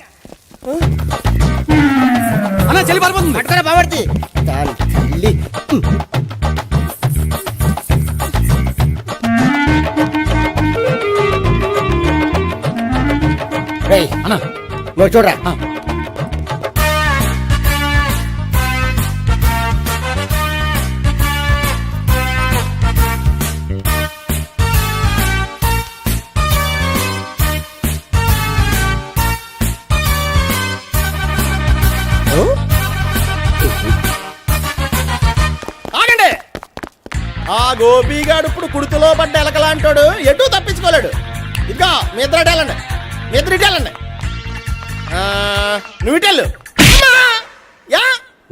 అన్న చెల్లి పారిపోతుంది. పట్టుకోరా బావర్తి దాని తల్లి. రేయ్ అన్న నువ్వు చూడరా. ఆగండి. ఆ గోపిగాడు ఇప్పుడు కుడుతులో పడ్డ ఎలకలాంటాడు, ఎటు తప్పించుకోలేడు. ఇంకా మీ ఇద్దరు ఇటు వెళ్ళండి, మీ ఇద్దరు ఇటు వెళ్ళండి. నువ్వు ఇటు వెళ్ళు. యా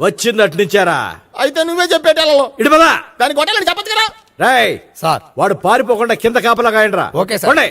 వచ్చింది అట్నుంచారా? అయితే నువ్వే చెప్పేటెళ్ళలో ఇటు పదా. దాన్ని కొట్టాలని చెప్పచ్చు కదా. రేయ్ సార్. వాడు పారిపోకుండా కింద కాపలా కాయండిరా. Okay sir. పోండి.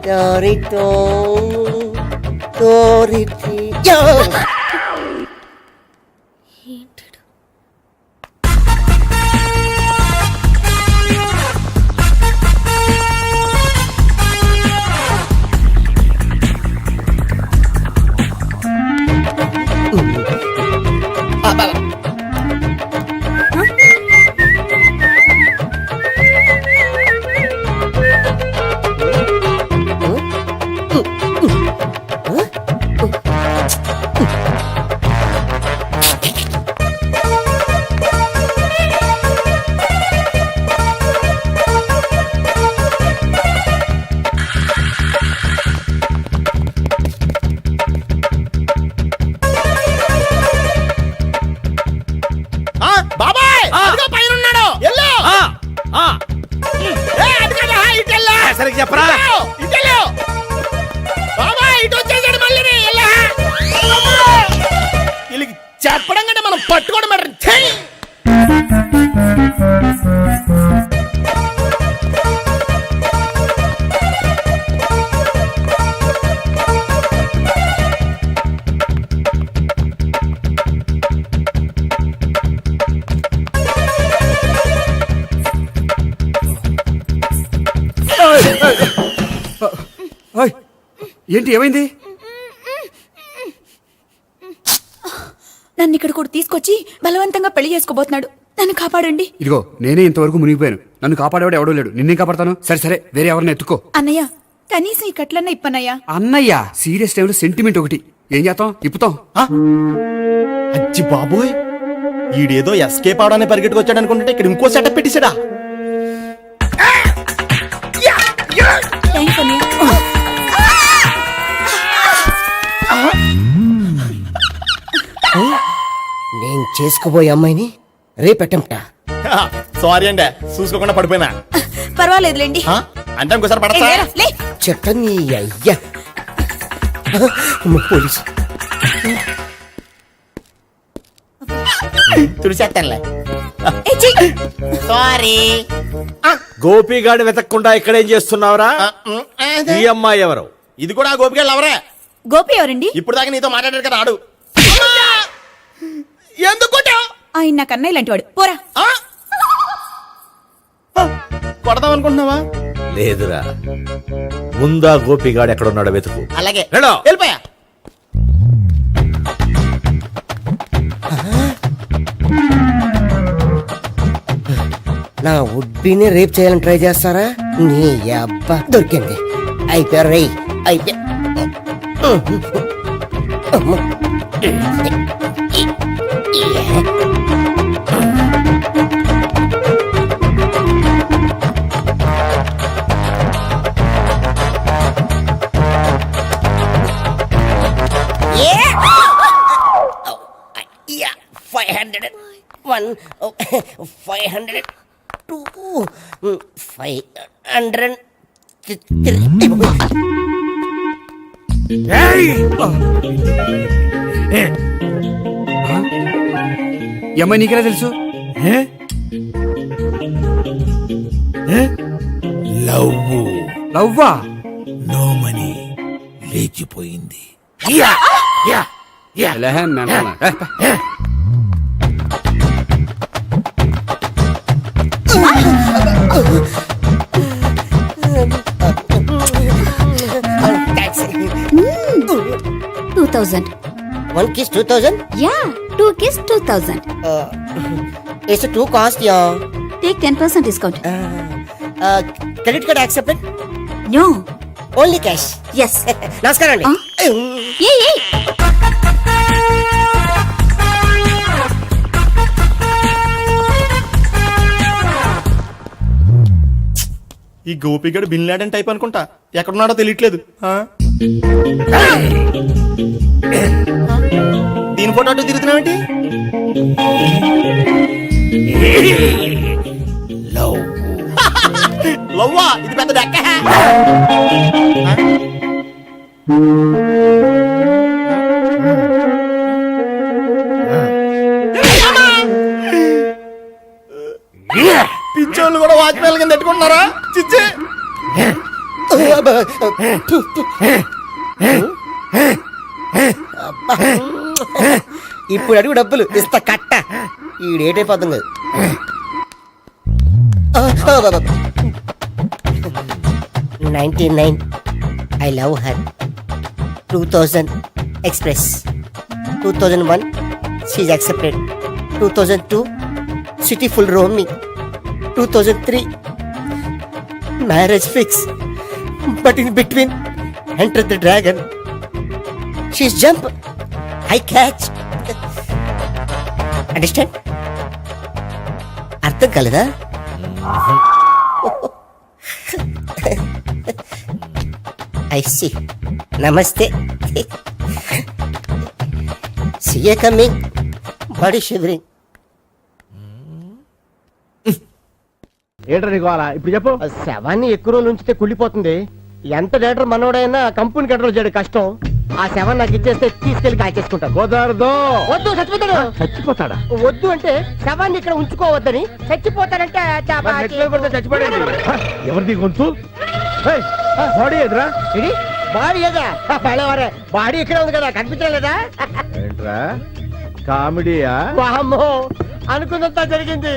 Torito, Toriti. బాబాయ్ అదిగో పైన ఉన్నాడు. ఎల్లో సరిగ్గా చెప్పరా? ఇటెల్లో బాబాయ్ ఇటు వచ్చేసాడు మళ్ళీ. వీళ్ళకి చెప్పడం కంటే మనం పట్టుకోవడం బెటర్. ఏంటి ఏమైంది? నన్ను ఇక్కడ కూడా తీసుకొచ్చి బలవంతంగా పెళ్లి చేసుకోబోతున్నాడు. నన్ను కాపాడండి. ఇదిగో నేనే ఇంతవరకు మునిగిపోయాను. నన్ను కాపాడేవాడు ఎవడో లేడు. నిన్నే కాపాడతాను. సరే సరే వేరే ఎవరిని ఎత్తుకో. అన్నయ్య కనీసం ఈ కట్లన్నా ఇప్పనయ్యా. అన్నయ్య సీరియస్ టైంలో సెంటిమెంట్ ఒకటి. ఏం చేస్తాం? ఇప్పుతాం. అచ్చి బాబోయ్, ఈడేదో ఎస్కేప్ అవడానికి పరిగెట్టుకొచ్చాడు అనుకుంటే ఇక్కడ ఇంకో సెటప్ పెట్టేశాడా. థ్యాంక్స్ అన్నయ్య. నేను చేసుకోబోయే అమ్మాయిని రేపెట్టంట. సారీ అండి, చూసుకోకుండా పడిపోయినా. పర్వాలేదులేండి. అంటే ఇంకోసారి పడతా. చెత్త నీ అయ్యా. పోలీసు తుడిచేస్తానులే. సారీ. గోపిగాడు వెతకకుండా ఇక్కడేం చేస్తున్నావురా? ఈ అమ్మాయి ఎవరు? ఇది కూడా గోపిగాడు ఎవరే? గోపి ఎవరండి? ఇప్పుడు దాకా నీతో మాట్లాడారు కదా ఆడు. ఎందుకు ఆయన నాకు అన్నయ్య లాంటి వాడు. పోరా. కొడదాం అనుకుంటున్నావా? లేదురా, ముందా గోపిగాడు ఎక్కడున్నాడో వెతుకు. అలాగే వెళ్ళో. వెళ్ళిపోయా. నా ఉడ్బీని రేప్ చేయాలని ట్రై చేస్తారా? నీ అబ్బా దొరికింది. అయిపోయారు రేయ్, అయిపోయా. $500 1 500 2 500 ఏమై నీకెలా తెలుసు? లవ్వా? నో మనీ లేచిపోయింది. ఎలహే mental. One kiss 2000? Yeah 2 kiss 2000. It's too cost, yeah. Take 10% discount. Credit card accepted? No. Only cash. Yes. నమస్కారం అండి. Hey. ఈ గోపిగడు బిన్ లాడెన్ టైప్ అనుకుంటా, ఎక్కడున్నాడో తెలియట్లేదు. దీని ఫోటో అటు తిరుగుతున్నావేంటి? లవ్వా? ఇది పెద్ద డెక్క. పిచ్చోళ్ళు కూడా వాచ్మెన్ కింద పెట్టుకుంటున్నారా? చిచ్చే. ఇప్పుడు అడుగు డబ్బులు ఇస్తా కట్ట. ఈడేటైపోతాం కదా. 99 I love her. 2000 express. 2001 she's accepted. 2002 city full roaming. 2003 marriage fix. But in between enter the dragon. She's jump, I catch. Understand? అర్థం కలదా? I see. Namaste. See you coming. Body shivering. ఏంట్రా నీకు అలా? ఇప్పుడు చెప్పు. శవాన్ని ఎక్కువ రోజులు ఉంచితే కుళ్ళిపోతుంది. ఎంత డేటర్ మనోడైనా కంపెనీ కంట్రోల్ చేయడం కష్టం. ఆ శవం నాకు ఇచ్చేస్తే తీసుకెళ్లి కాల్చేసుకుంటాను. కుదరదు. వద్దు, చచ్చిపోతాడు. చచ్చిపోతాడా? వద్దు అంటే శవాన్ని ఇక్కడ ఉంచుకోవద్దని. చచ్చిపోతాడంటే చచ్చిపోయాడు. ఎవరిది గొంతు? బాడీ ఎదురా? బాడీ ఏదా? బాడీ ఇక్కడ ఉంది కదా, కనిపించలేదా? ఏంట్రా కామెడీయా? వామ్మో, అనుకున్నంత జరిగింది.